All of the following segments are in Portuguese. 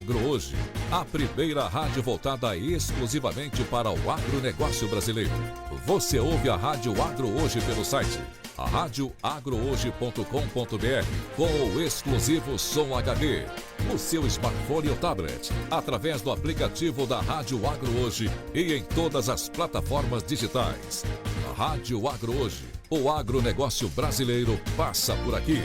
Agro Hoje, a primeira rádio voltada exclusivamente para o agronegócio brasileiro. Você ouve a Rádio Agro Hoje pelo site radioagrohoje.com.br com o exclusivo Som HD, no seu smartphone ou tablet, através do aplicativo da Rádio Agro Hoje e em todas as plataformas digitais. A Rádio Agro Hoje, o agronegócio brasileiro passa por aqui.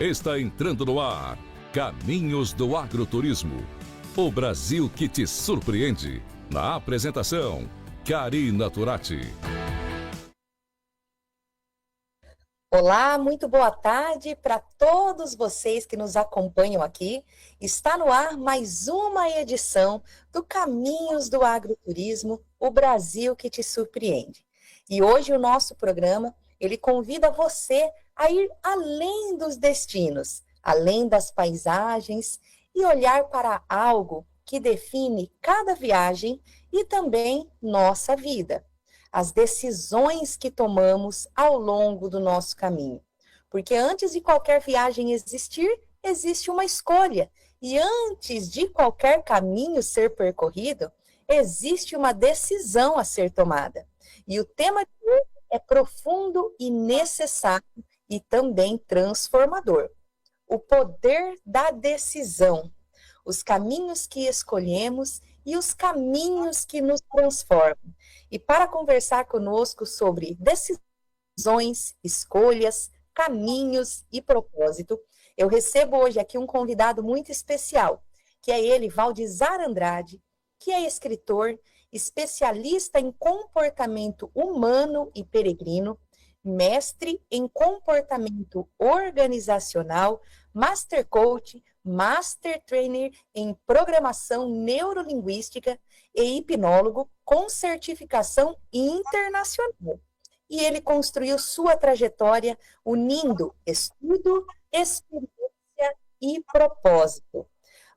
Está entrando no ar Caminhos do Agroturismo. O Brasil que te surpreende. Na apresentação, Karina Turati. Olá, muito boa tarde para todos vocês que nos acompanham aqui. Está no ar mais uma edição do Caminhos do Agroturismo, o Brasil que te surpreende. E hoje o nosso programa, ele convida você a ir além dos destinos, além das paisagens e olhar para algo que define cada viagem e também nossa vida. As decisões que tomamos ao longo do nosso caminho. Porque antes de qualquer viagem existir, existe uma escolha. E antes de qualquer caminho ser percorrido, existe uma decisão a ser tomada. E o tema de hoje é profundo e necessário e também transformador. O poder da decisão. Os caminhos que escolhemos e os caminhos que nos transformam. E para conversar conosco sobre decisões, escolhas, caminhos e propósito, eu recebo hoje aqui um convidado muito especial, que é ele, Valdizar Andrade, que é escritor, especialista em comportamento humano e peregrino, mestre em comportamento organizacional, master coach, master trainer em programação neurolinguística e hipnólogo com certificação internacional. E ele construiu sua trajetória unindo estudo, experiência e propósito.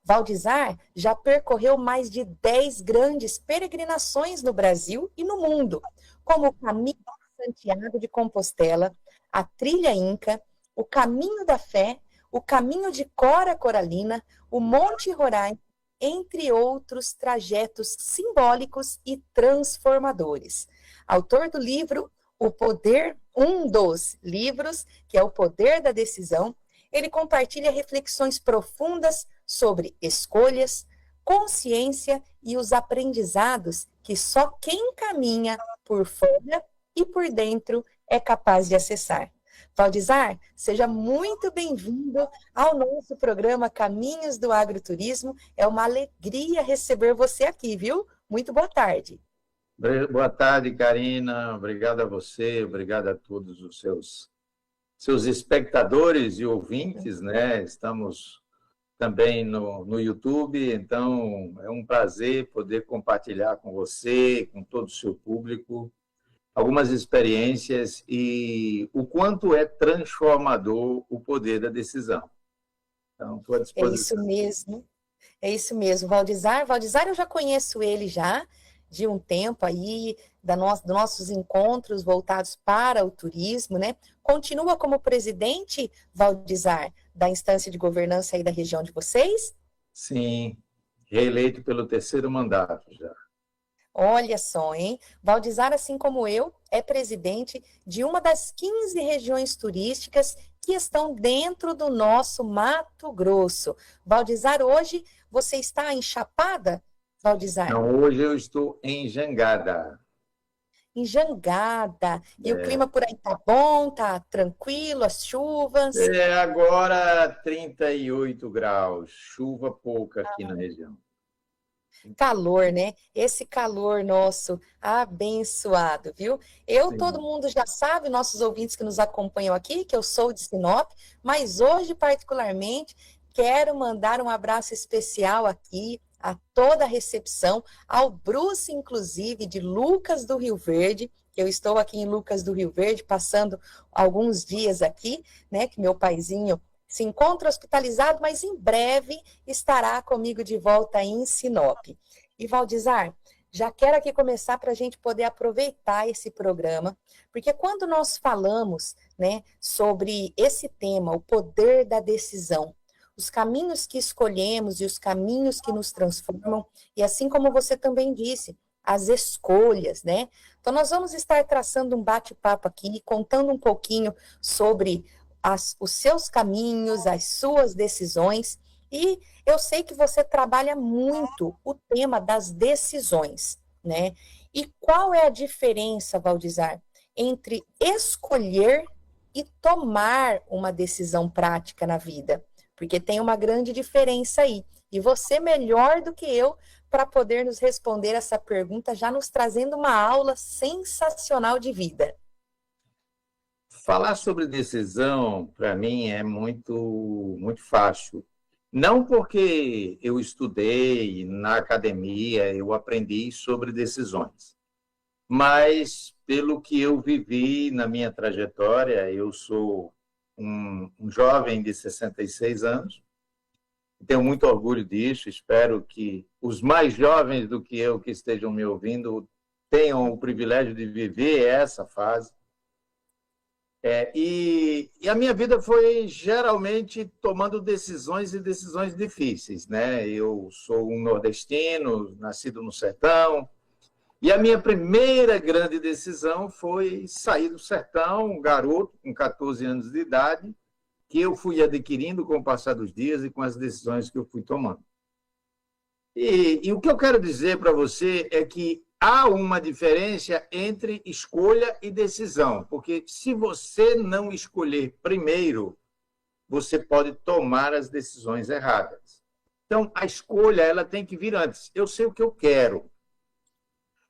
Valdizar já percorreu mais de 10 grandes peregrinações no Brasil e no mundo, como o Caminho de Santiago de Compostela, a Trilha Inca, o Caminho da Fé, o Caminho de Cora Coralina, o Monte Roraima, entre outros trajetos simbólicos e transformadores. Autor do livro O Poder, um dos livros, que é O Poder da Decisão, ele compartilha reflexões profundas sobre escolhas, consciência e os aprendizados que só quem caminha por fora e por dentro é capaz de acessar. Valdizar, seja muito bem-vindo ao nosso programa Caminhos do Agroturismo. É uma alegria receber você aqui, viu? Muito boa tarde. Boa tarde, Karina. Obrigado a você, obrigado a todos os seus espectadores e ouvintes, né? Estamos também no YouTube, então é um prazer poder compartilhar com você, com todo o seu público, algumas experiências e o quanto é transformador o poder da decisão. Então, estou à disposição. É isso mesmo, Valdizar. Valdizar, eu já conheço ele já de um tempo aí, dos nossos encontros voltados para o turismo, né? Continua como presidente, Valdizar, da instância de governança aí da região de vocês? Sim, reeleito pelo 3º mandato já. Olha só, hein? Valdizar, assim como eu, é presidente de uma das 15 regiões turísticas que estão dentro do nosso Mato Grosso. Valdizar, hoje você está em Chapada, Valdizar? Não, hoje eu estou em Jangada. Em Jangada. E o clima por aí tá bom, tá tranquilo, as chuvas? Agora 38 graus, chuva pouca aqui na região. Calor, né? Esse calor nosso abençoado, viu? Todo mundo já sabe, nossos ouvintes que nos acompanham aqui, que eu sou de Sinop, mas hoje, particularmente, quero mandar um abraço especial aqui a toda a recepção, ao Bruce, inclusive, de Lucas do Rio Verde. Eu estou aqui em Lucas do Rio Verde, passando alguns dias aqui, né? Que meu paizinho se encontra hospitalizado, mas em breve estará comigo de volta em Sinop. E Valdizar, já quero aqui começar para a gente poder aproveitar esse programa, porque quando nós falamos, né, sobre esse tema, o poder da decisão, os caminhos que escolhemos e os caminhos que nos transformam, e assim como você também disse, as escolhas, né? Então, nós vamos estar traçando um bate-papo aqui, contando um pouquinho sobre os seus caminhos, as suas decisões, e eu sei que você trabalha muito o tema das decisões, né? E qual é a diferença, Valdizar, entre escolher e tomar uma decisão prática na vida? Porque tem uma grande diferença aí. E você, melhor do que eu, para poder nos responder essa pergunta, já nos trazendo uma aula sensacional de vida. Falar sobre decisão, para mim, é muito fácil. Não porque eu estudei na academia, eu aprendi sobre decisões, mas pelo que eu vivi na minha trajetória. Eu sou um jovem de 66 anos, tenho muito orgulho disso, espero que os mais jovens do que eu que estejam me ouvindo tenham o privilégio de viver essa fase. E a minha vida foi geralmente tomando decisões e decisões difíceis, né? Eu sou um nordestino, nascido no sertão, e a minha primeira grande decisão foi sair do sertão, um garoto com 14 anos de idade, que eu fui adquirindo com o passar dos dias e com as decisões que eu fui tomando. E o que eu quero dizer para você é que há uma diferença entre escolha e decisão, porque se você não escolher primeiro, você pode tomar as decisões erradas. Então, a escolha ela tem que vir antes. Eu sei o que eu quero.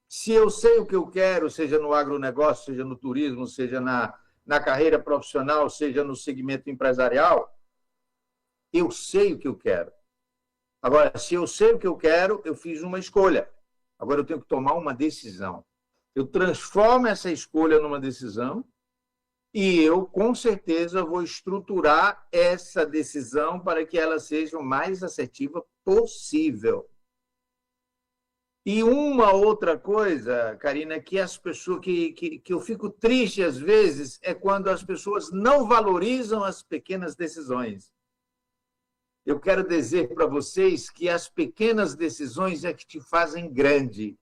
Se eu sei o que eu quero, seja no agronegócio, seja no turismo, seja na carreira profissional, seja no segmento empresarial, eu sei o que eu quero. Agora, se eu sei o que eu quero, eu fiz uma escolha. Agora eu tenho que tomar uma decisão. Eu transformo essa escolha numa decisão e eu, com certeza, vou estruturar essa decisão para que ela seja o mais assertiva possível. E uma outra coisa, Karina, que as pessoas que eu fico triste às vezes é quando as pessoas não valorizam as pequenas decisões. Eu quero dizer para vocês que as pequenas decisões é que te fazem grande.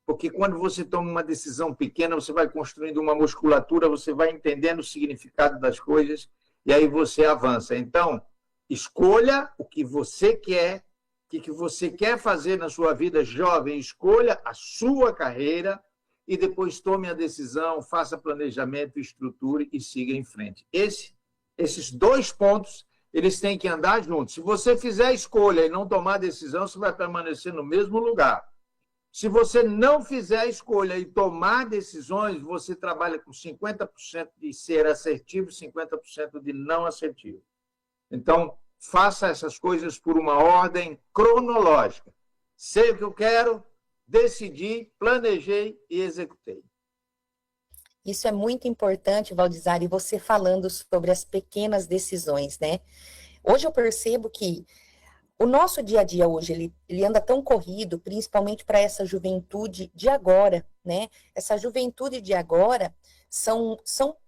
Porque quando você toma uma decisão pequena, você vai construindo uma musculatura, você vai entendendo o significado das coisas e aí você avança. Então, escolha o que você quer, o que você quer fazer na sua vida jovem, escolha a sua carreira e depois tome a decisão, faça planejamento, estruture e siga em frente. Esses dois pontos eles têm que andar juntos. Se você fizer a escolha e não tomar a decisão, você vai permanecer no mesmo lugar. Se você não fizer a escolha e tomar decisões, você trabalha com 50% de ser assertivo e 50% de não assertivo. Então, faça essas coisas por uma ordem cronológica. Sei o que eu quero, decidi, planejei e executei. Isso é muito importante, Valdizar, e você falando sobre as pequenas decisões, né? Hoje eu percebo que o nosso dia a dia hoje, ele anda tão corrido, principalmente para essa juventude de agora, né? Essa juventude de agora, são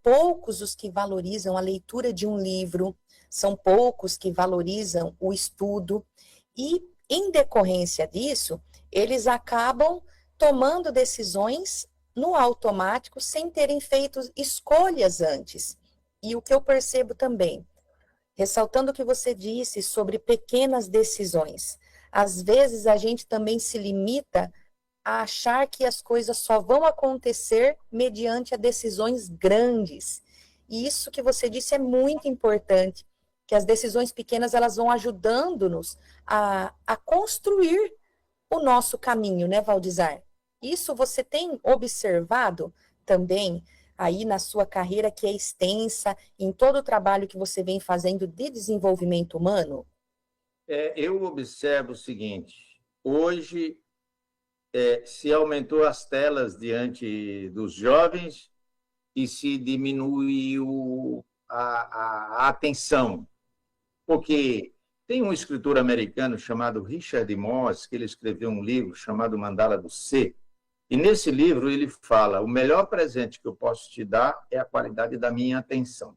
poucos os que valorizam a leitura de um livro, são poucos que valorizam o estudo, e em decorrência disso, eles acabam tomando decisões no automático, sem terem feito escolhas antes. E o que eu percebo também, ressaltando o que você disse sobre pequenas decisões, às vezes a gente também se limita a achar que as coisas só vão acontecer mediante a decisões grandes. E isso que você disse é muito importante, que as decisões pequenas elas vão ajudando-nos a construir o nosso caminho, né, Valdizar? Isso você tem observado também aí na sua carreira, que é extensa, em todo o trabalho que você vem fazendo de desenvolvimento humano? Eu observo o seguinte: hoje se aumentou as telas diante dos jovens e se diminuiu a atenção, porque Tem um escritor americano chamado Richard Moss, que ele escreveu um livro chamado Mandala do Ser, e nesse livro ele fala: o melhor presente que eu posso te dar é a qualidade da minha atenção.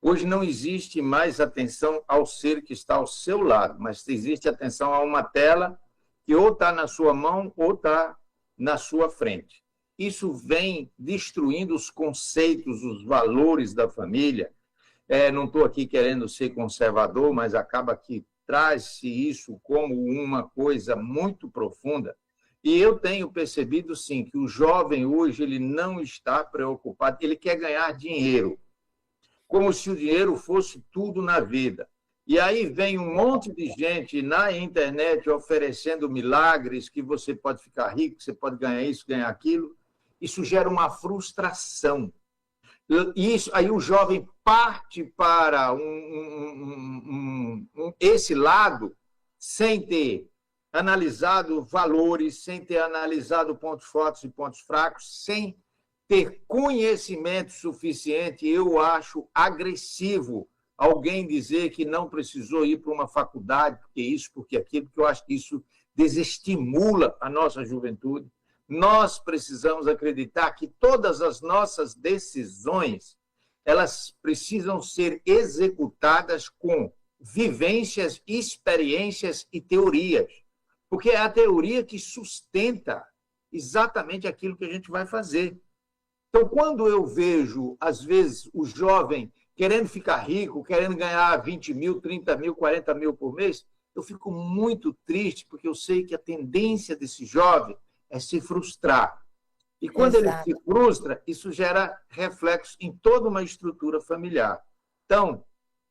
Hoje não existe mais atenção ao ser que está ao seu lado, mas existe atenção a uma tela que ou está na sua mão ou está na sua frente. Isso vem destruindo os conceitos, os valores da família. Não estou aqui querendo ser conservador, mas acaba que traz-se isso como uma coisa muito profunda. E eu tenho percebido, sim, que o jovem hoje ele não está preocupado, ele quer ganhar dinheiro, como se o dinheiro fosse tudo na vida. E aí vem um monte de gente na internet oferecendo milagres, que você pode ficar rico, você pode ganhar isso, ganhar aquilo. Isso gera uma frustração. Isso, aí o jovem parte para esse lado sem ter analisado valores, sem ter analisado pontos fortes e pontos fracos, sem ter conhecimento suficiente. Eu acho agressivo alguém dizer que não precisou ir para uma faculdade, porque isso, porque aquilo, porque eu acho que isso desestimula a nossa juventude. Nós precisamos acreditar que todas as nossas decisões, elas precisam ser executadas com vivências, experiências e teorias, porque é a teoria que sustenta exatamente aquilo que a gente vai fazer. Então, quando eu vejo, às vezes, o jovem querendo ficar rico, querendo ganhar 20 mil, 30 mil, 40 mil por mês, eu fico muito triste, porque eu sei que a tendência desse jovem é se frustrar. E quando ele se frustra, isso gera reflexo em toda uma estrutura familiar. Então,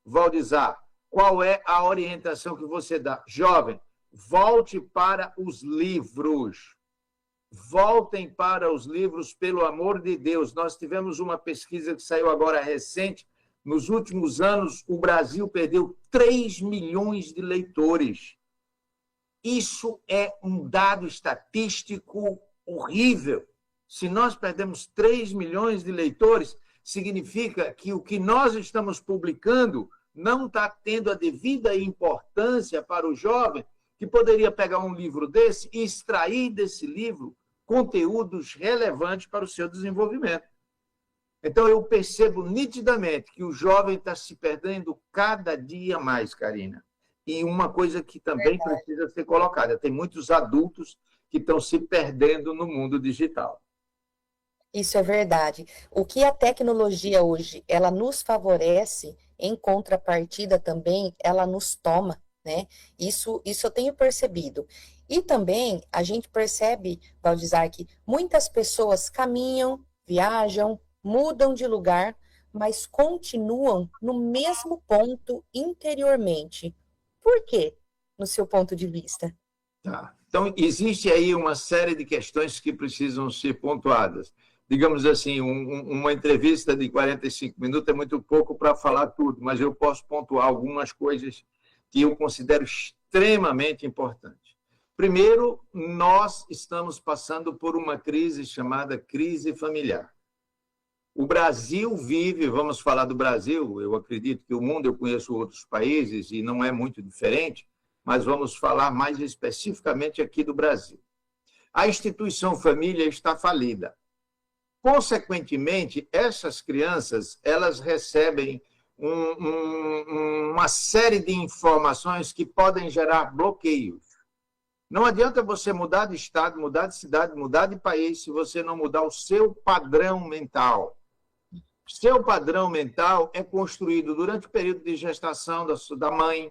Valdizar, qual é a orientação que você dá? Jovem, volte para os livros. Voltem para os livros, pelo amor de Deus. Nós tivemos uma pesquisa que saiu agora recente. Nos últimos anos, o Brasil perdeu 3 milhões de leitores. Isso é um dado estatístico horrível. Se nós perdemos 3 milhões de leitores, significa que o que nós estamos publicando não está tendo a devida importância para o jovem, que poderia pegar um livro desse e extrair desse livro conteúdos relevantes para o seu desenvolvimento. Então, eu percebo nitidamente que o jovem está se perdendo cada dia mais, Karina. E uma coisa que também precisa ser colocada: tem muitos adultos que estão se perdendo no mundo digital. Isso é verdade. O que a tecnologia hoje, ela nos favorece, em contrapartida também, ela nos toma, né? Isso eu tenho percebido. E também a gente percebe, Valdizar, que muitas pessoas caminham, viajam, mudam de lugar, mas continuam no mesmo ponto interiormente. Por quê, no seu ponto de vista? Tá. Então, existe aí uma série de questões que precisam ser pontuadas. Digamos assim, uma entrevista de 45 minutos é muito pouco para falar tudo, mas eu posso pontuar algumas coisas que eu considero extremamente importantes. Primeiro, nós estamos passando por uma crise chamada crise familiar. O Brasil vive, vamos falar do Brasil, eu acredito que o mundo, eu conheço outros países e não é muito diferente, mas vamos falar mais especificamente aqui do Brasil. A instituição família está falida. Consequentemente, essas crianças, elas recebem uma série de informações que podem gerar bloqueios. Não adianta você mudar de estado, mudar de cidade, mudar de país, se você não mudar o seu padrão mental. Seu padrão mental é construído durante o período de gestação da mãe,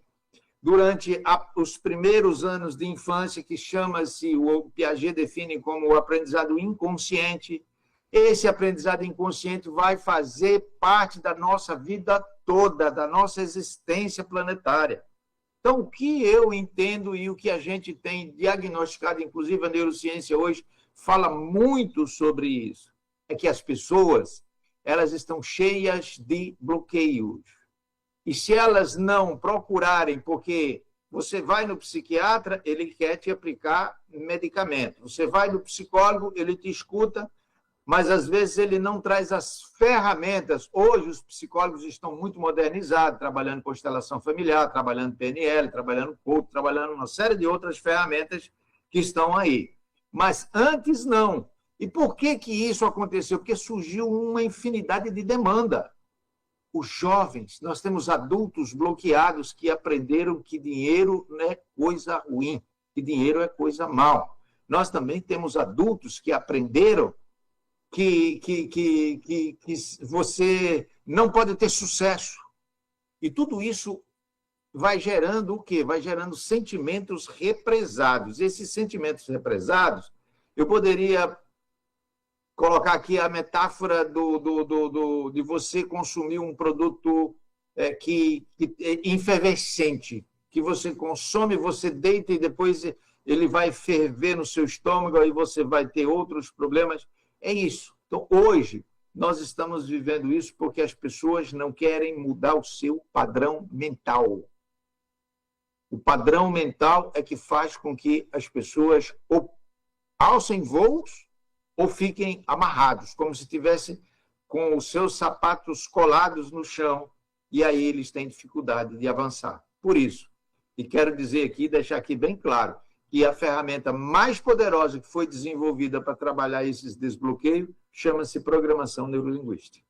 durante os primeiros anos de infância, que chama-se, o Piaget define como o aprendizado inconsciente. Esse aprendizado inconsciente vai fazer parte da nossa vida toda, da nossa existência planetária. Então, o que eu entendo e o que a gente tem diagnosticado, inclusive a neurociência hoje, fala muito sobre isso, é que as pessoas, elas estão cheias de bloqueios. E se elas não procurarem, porque você vai no psiquiatra, ele quer te aplicar medicamento. Você vai no psicólogo, ele te escuta, mas às vezes ele não traz as ferramentas. Hoje os psicólogos estão muito modernizados, trabalhando constelação familiar, trabalhando PNL, trabalhando coach, trabalhando uma série de outras ferramentas que estão aí. Mas antes não. E por que isso aconteceu? Porque surgiu uma infinidade de demanda. Os jovens, nós temos adultos bloqueados que aprenderam que dinheiro não é coisa ruim, que dinheiro é coisa mal. Nós também temos adultos que aprenderam que você não pode ter sucesso. E tudo isso vai gerando o quê? Vai gerando sentimentos represados. Esses sentimentos represados, eu poderia colocar aqui a metáfora de você consumir um produto que é efervescente, que você consome, você deita e depois ele vai ferver no seu estômago, aí você vai ter outros problemas. É isso. Então, hoje, nós estamos vivendo isso porque as pessoas não querem mudar o seu padrão mental. O padrão mental é que faz com que as pessoas ou alcem voos ou fiquem amarrados, como se estivessem com os seus sapatos colados no chão, e aí eles têm dificuldade de avançar. Por isso, e quero dizer aqui, deixar aqui bem claro, que a ferramenta mais poderosa que foi desenvolvida para trabalhar esses desbloqueios chama-se programação neurolinguística.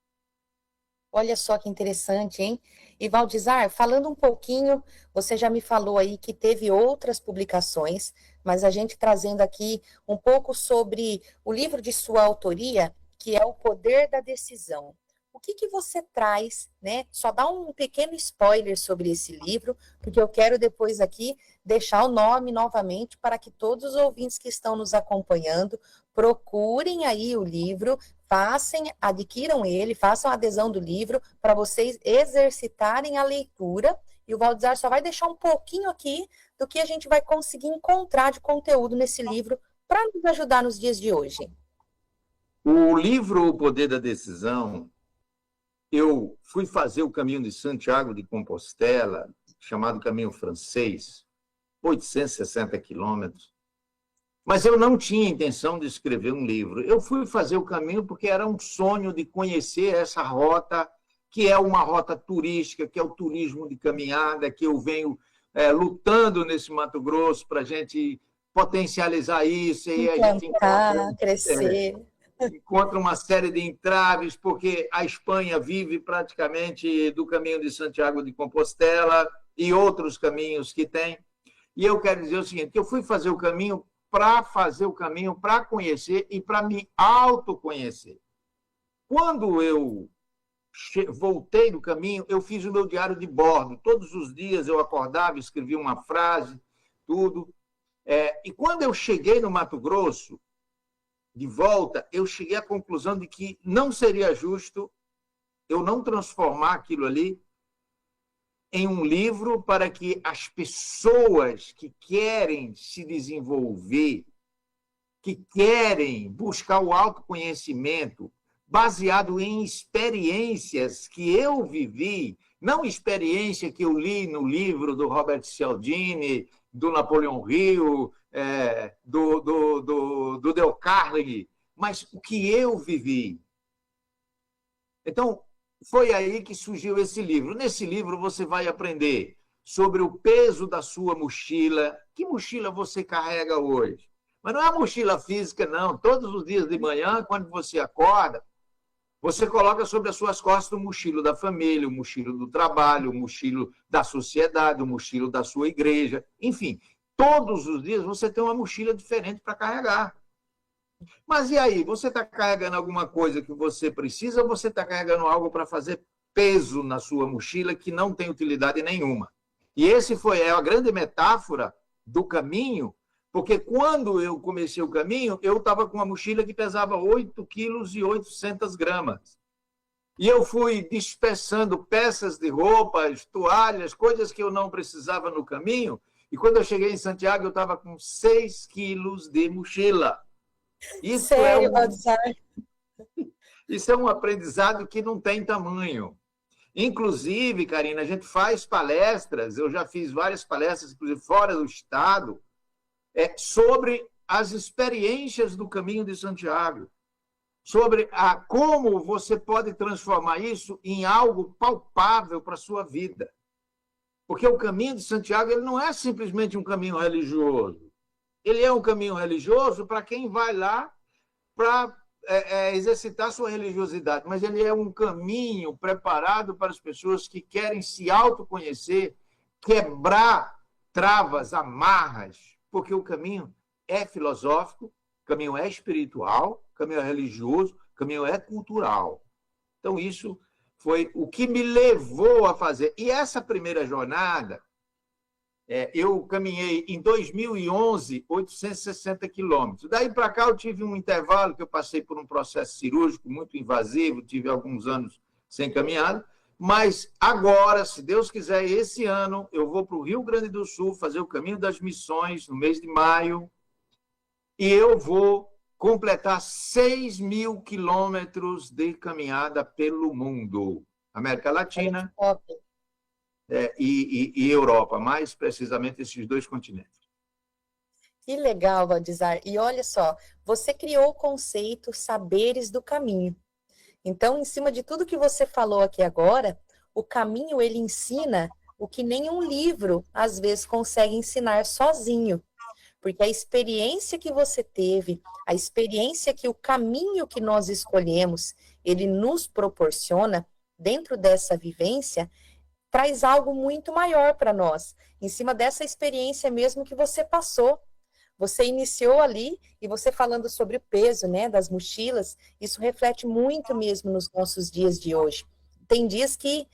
Olha só que interessante, hein? E Valdizar, falando um pouquinho, você já me falou aí que teve outras publicações, mas a gente trazendo aqui um pouco sobre o livro de sua autoria, que é O Poder da Decisão. O que você traz, né? Só dá um pequeno spoiler sobre esse livro, porque eu quero depois aqui deixar o nome novamente para que todos os ouvintes que estão nos acompanhando procurem aí o livro, adquiram ele, façam a adesão do livro para vocês exercitarem a leitura. E o Valdizar só vai deixar um pouquinho aqui do que a gente vai conseguir encontrar de conteúdo nesse livro para nos ajudar nos dias de hoje. O livro O Poder da Decisão, eu fui fazer o caminho de Santiago de Compostela, chamado Caminho Francês, 860 quilômetros, mas eu não tinha intenção de escrever um livro. Eu fui fazer o caminho porque era um sonho de conhecer essa rota, que é uma rota turística, que é o turismo de caminhada, que eu venho lutando nesse Mato Grosso para a gente potencializar isso. E a gente crescer. Encontra uma série de entraves, porque a Espanha vive praticamente do caminho de Santiago de Compostela e outros caminhos que tem. E eu quero dizer o seguinte, que eu fui fazer o caminho para conhecer e para me autoconhecer. Quando eu voltei do caminho, eu fiz o meu diário de bordo. Todos os dias eu acordava, escrevia uma frase, tudo. E quando eu cheguei no Mato Grosso, de volta, eu cheguei à conclusão de que não seria justo eu não transformar aquilo ali em um livro para que as pessoas que querem se desenvolver, que querem buscar o autoconhecimento, baseado em experiências que eu vivi, não experiência que eu li no livro do Robert Cialdini, do Napoleão Hill, do Dale Carnegie, mas o que eu vivi. Então, foi aí que surgiu esse livro. Nesse livro você vai aprender sobre o peso da sua mochila. Que mochila você carrega hoje? Mas não é a mochila física, não. Todos os dias de manhã, quando você acorda, você coloca sobre as suas costas o mochilo da família, o mochilo do trabalho, o mochilo da sociedade, o mochilo da sua igreja. Enfim, todos os dias você tem uma mochila diferente para carregar. Mas e aí? Você está carregando alguma coisa que você precisa ou você está carregando algo para fazer peso na sua mochila que não tem utilidade nenhuma? E esse foi a grande metáfora do caminho, porque quando eu comecei o caminho, eu estava com uma mochila que pesava 8,8 kg. E eu fui dispersando peças de roupas, toalhas, coisas que eu não precisava no caminho. E quando eu cheguei em Santiago, eu estava com 6 quilos de mochila. Isso é um aprendizado que não tem tamanho. Inclusive, Karina, a gente faz palestras, eu já fiz várias palestras, inclusive fora do estado, sobre as experiências do Caminho de Santiago. sobre como você pode transformar isso em algo palpável para a sua vida. Porque o caminho de Santiago ele não é simplesmente um caminho religioso. Ele é um caminho religioso para quem vai lá para exercitar sua religiosidade, mas ele é um caminho preparado para as pessoas que querem se autoconhecer, quebrar travas, amarras, porque o caminho é filosófico, o caminho é espiritual, o caminho é religioso, o caminho é cultural. Então, isso foi o que me levou a fazer. E essa primeira jornada, eu caminhei em 2011, 860 quilômetros. Daí para cá eu tive um intervalo que eu passei por um processo cirúrgico muito invasivo, tive alguns anos sem caminhada, mas agora, se Deus quiser, esse ano eu vou para o Rio Grande do Sul fazer o Caminho das Missões no mês de maio e eu vou completar 6.000 quilômetros de caminhada pelo mundo. América Latina e Europa, mais precisamente esses dois continentes. Que legal, Valdizar. E olha só, você criou o conceito Saberes do Caminho. Então, em cima de tudo que você falou aqui agora, o caminho ele ensina o que nenhum livro às vezes consegue ensinar sozinho. Porque a experiência que você teve, a experiência que o caminho que nós escolhemos, ele nos proporciona, dentro dessa vivência, traz algo muito maior para nós, em cima dessa experiência mesmo que você passou. Você iniciou ali, e você falando sobre o peso, né, das mochilas, isso reflete muito mesmo nos nossos dias de hoje. Tem dias que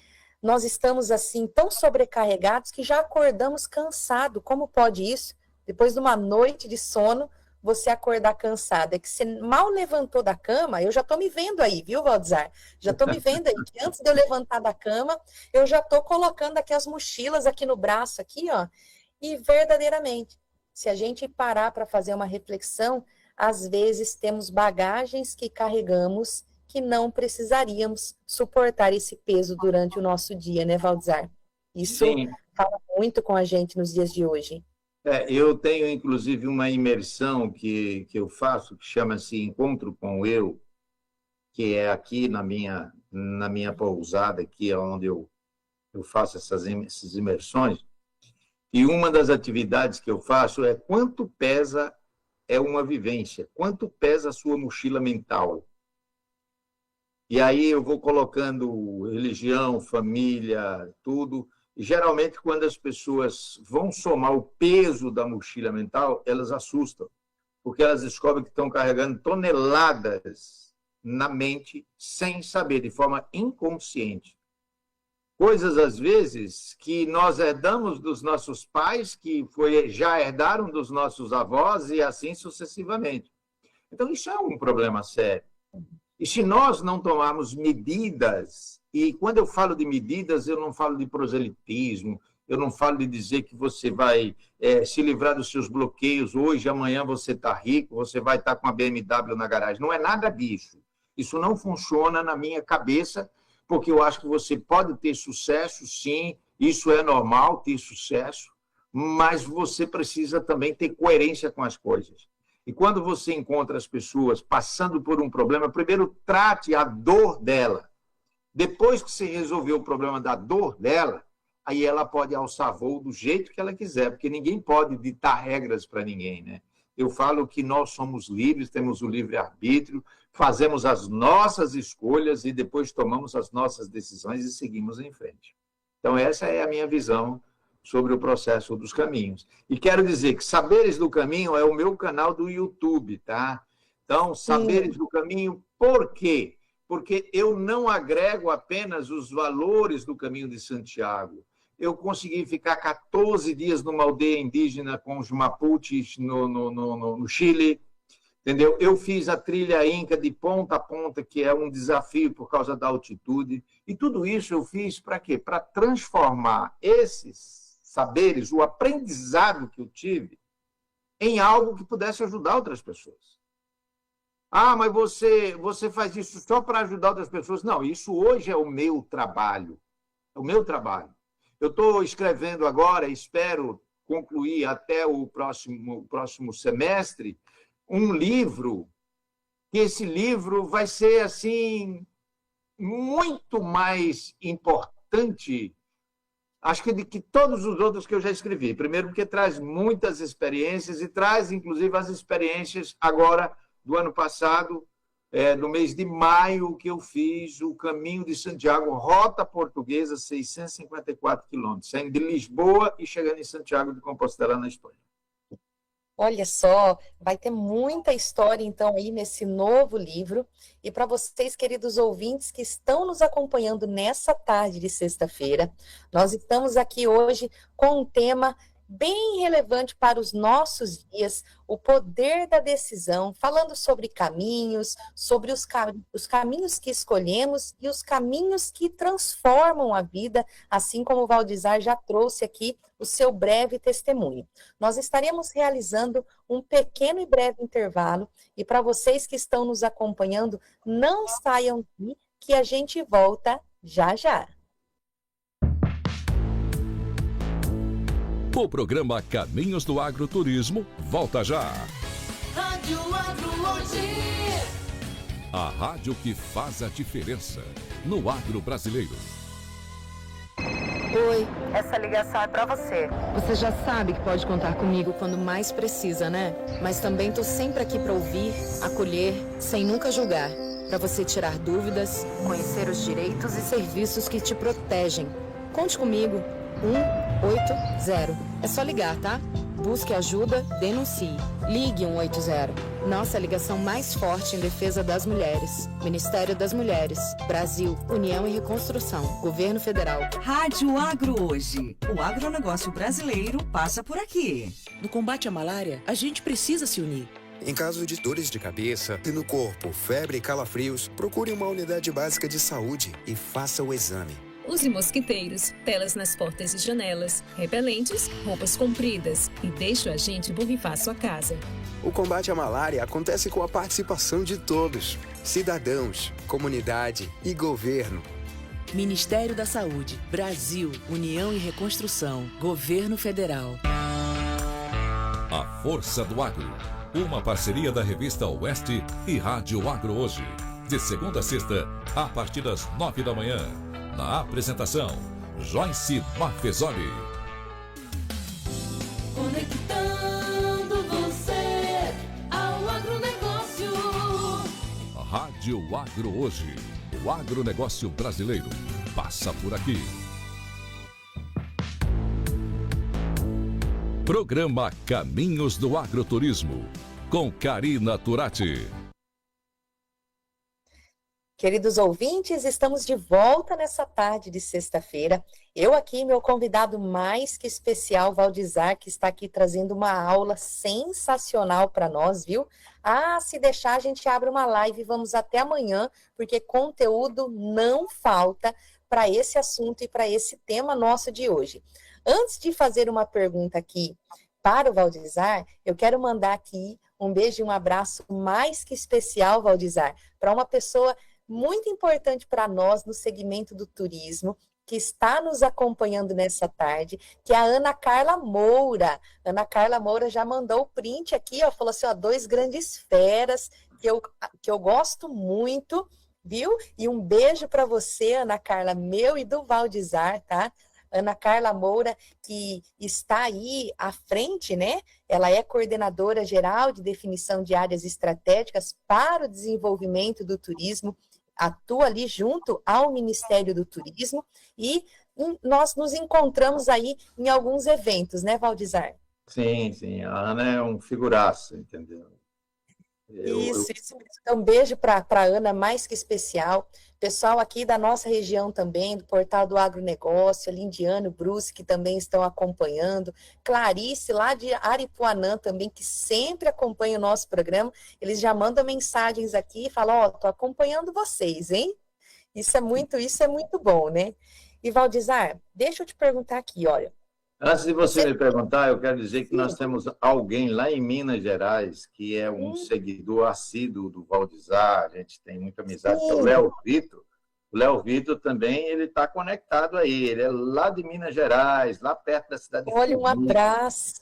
nós estamos assim, tão sobrecarregados, que já acordamos cansado. Como pode isso? Depois de uma noite de sono, você acordar cansado. É que você mal levantou da cama, eu já estou me vendo aí, viu, Valdizar? Já estou me vendo aí, que antes de eu levantar da cama, eu já estou colocando aqui as mochilas aqui no braço, aqui, ó. E verdadeiramente, se a gente parar para fazer uma reflexão, às vezes temos bagagens que carregamos que não precisaríamos suportar esse peso durante o nosso dia, né, Valdizar? Isso Sim. Fala muito com a gente nos dias de hoje. Eu tenho, inclusive, uma imersão que eu faço, que chama-se Encontro com o Eu, que é aqui na minha pousada, aqui é onde eu faço essas imersões. E uma das atividades que eu faço é quanto pesa uma vivência, quanto pesa a sua mochila mental. E aí eu vou colocando religião, família, tudo. E, geralmente, quando as pessoas vão somar o peso da mochila mental, elas assustam, porque elas descobrem que estão carregando toneladas na mente sem saber, de forma inconsciente. Coisas, às vezes, que nós herdamos dos nossos pais, que já herdaram dos nossos avós e assim sucessivamente. Então, isso é um problema sério. E se nós não tomarmos medidas, e quando eu falo de medidas, eu não falo de proselitismo, eu não falo de dizer que você vai se livrar dos seus bloqueios hoje, amanhã você está rico, você vai estar com a BMW na garagem. Não é nada disso. Isso não funciona na minha cabeça, porque eu acho que você pode ter sucesso, sim, isso é normal, ter sucesso, mas você precisa também ter coerência com as coisas. E quando você encontra as pessoas passando por um problema, primeiro trate a dor dela. Depois que você resolveu o problema da dor dela, aí ela pode alçar voo do jeito que ela quiser, porque ninguém pode ditar regras para ninguém, né? Eu falo que nós somos livres, temos o livre-arbítrio, fazemos as nossas escolhas e depois tomamos as nossas decisões e seguimos em frente. Então, essa é a minha visão sobre o processo dos caminhos. E quero dizer que Saberes do Caminho é o meu canal do YouTube, tá? Então, Saberes do Caminho, por quê? Porque eu não agrego apenas os valores do Caminho de Santiago. Eu consegui ficar 14 dias numa aldeia indígena com os Mapuches no Chile, entendeu? Eu fiz a trilha Inca de ponta a ponta, que é um desafio por causa da altitude. E tudo isso eu fiz para quê? Para transformar esses saberes, o aprendizado que eu tive, em algo que pudesse ajudar outras pessoas. Ah, mas você faz isso só para ajudar outras pessoas? Não, isso hoje é o meu trabalho. É o meu trabalho. Eu estou escrevendo agora, espero concluir até o próximo semestre, um livro que esse livro vai ser assim muito mais importante, acho que de que todos os outros que eu já escrevi. Primeiro, porque traz muitas experiências e traz, inclusive, as experiências agora do ano passado, no mês de maio, que eu fiz o Caminho de Santiago, Rota Portuguesa, 654 quilômetros, saindo de Lisboa e chegando em Santiago de Compostela, na Espanha. Olha só, vai ter muita história então aí nesse novo livro. E para vocês, queridos ouvintes que estão nos acompanhando nessa tarde de sexta-feira, nós estamos aqui hoje com um tema bem relevante para os nossos dias, o poder da decisão, falando sobre caminhos, sobre os caminhos que escolhemos e os caminhos que transformam a vida, assim como o Valdizar já trouxe aqui o seu breve testemunho. Nós estaremos realizando um pequeno e breve intervalo, e para vocês que estão nos acompanhando, não saiam daqui, que a gente volta já já. O programa Caminhos do Agroturismo volta já. Rádio Agro Hoje. A rádio que faz a diferença no agro brasileiro. Oi, essa ligação é pra você. Você já sabe que pode contar comigo quando mais precisa, né? Mas também tô sempre aqui pra ouvir, acolher, sem nunca julgar. Pra você tirar dúvidas, conhecer os direitos e serviços que te protegem. Conte comigo. 180. É só ligar, tá? Busque ajuda, denuncie. Ligue 180. Nossa ligação mais forte em defesa das mulheres. Ministério das Mulheres. Brasil, União e Reconstrução. Governo Federal. Rádio Agro Hoje. O agronegócio brasileiro passa por aqui. No combate à malária, a gente precisa se unir. Em caso de dores de cabeça e no corpo, febre e calafrios, procure uma unidade básica de saúde e faça o exame. Use mosquiteiros, telas nas portas e janelas, repelentes, roupas compridas e deixe o agente borrifar sua casa. O combate à malária acontece com a participação de todos, cidadãos, comunidade e governo. Ministério da Saúde, Brasil, União e Reconstrução, Governo Federal. A Força do Agro, uma parceria da revista Oeste e Rádio Agro Hoje, de segunda a sexta, a partir das 9 da manhã. Na apresentação, Joyce Mafezoli. Conectando você ao agronegócio. Rádio Agro Hoje. O agronegócio brasileiro passa por aqui. Programa Caminhos do Agroturismo, com Karina Turati. Queridos ouvintes, estamos de volta nessa tarde de sexta-feira. Eu aqui, meu convidado mais que especial, Valdizar, que está aqui trazendo uma aula sensacional para nós, viu? Se deixar, a gente abre uma live e vamos até amanhã, porque conteúdo não falta para esse assunto e para esse tema nosso de hoje. Antes de fazer uma pergunta aqui para o Valdizar, eu quero mandar aqui um beijo e um abraço mais que especial, Valdizar, para uma pessoa muito importante para nós no segmento do turismo, que está nos acompanhando nessa tarde, que é a Ana Carla Moura. Ana Carla Moura já mandou o print aqui, ó, falou assim, ó, 2 grandes feras, que eu gosto muito, viu? E um beijo para você, Ana Carla, meu e do Valdizar, tá? Ana Carla Moura, que está aí à frente, né? Ela é coordenadora geral de definição de áreas estratégicas para o desenvolvimento do turismo, atua ali junto ao Ministério do Turismo e nós nos encontramos aí em alguns eventos, né, Valdizar? Sim, a Ana é um figuraço, entendeu? Isso mesmo. Então, um beijo para a Ana, mais que especial. Pessoal aqui da nossa região também, do Portal do Agronegócio, Lindiano, Bruce, que também estão acompanhando. Clarice, lá de Aripuanã também, que sempre acompanha o nosso programa. Eles já mandam mensagens aqui e falam, ó, tô acompanhando vocês, hein? Isso é muito bom, né? E, Valdizar, deixa eu te perguntar aqui, olha. Antes de você me perguntar, eu quero dizer que nós temos alguém lá em Minas Gerais que é um seguidor assíduo do Valdizar, a gente tem muita amizade, que é o Léo Vitor. O Léo Vitor também, ele está conectado aí, ele é lá de Minas Gerais, lá perto da cidade de Olha, um abraço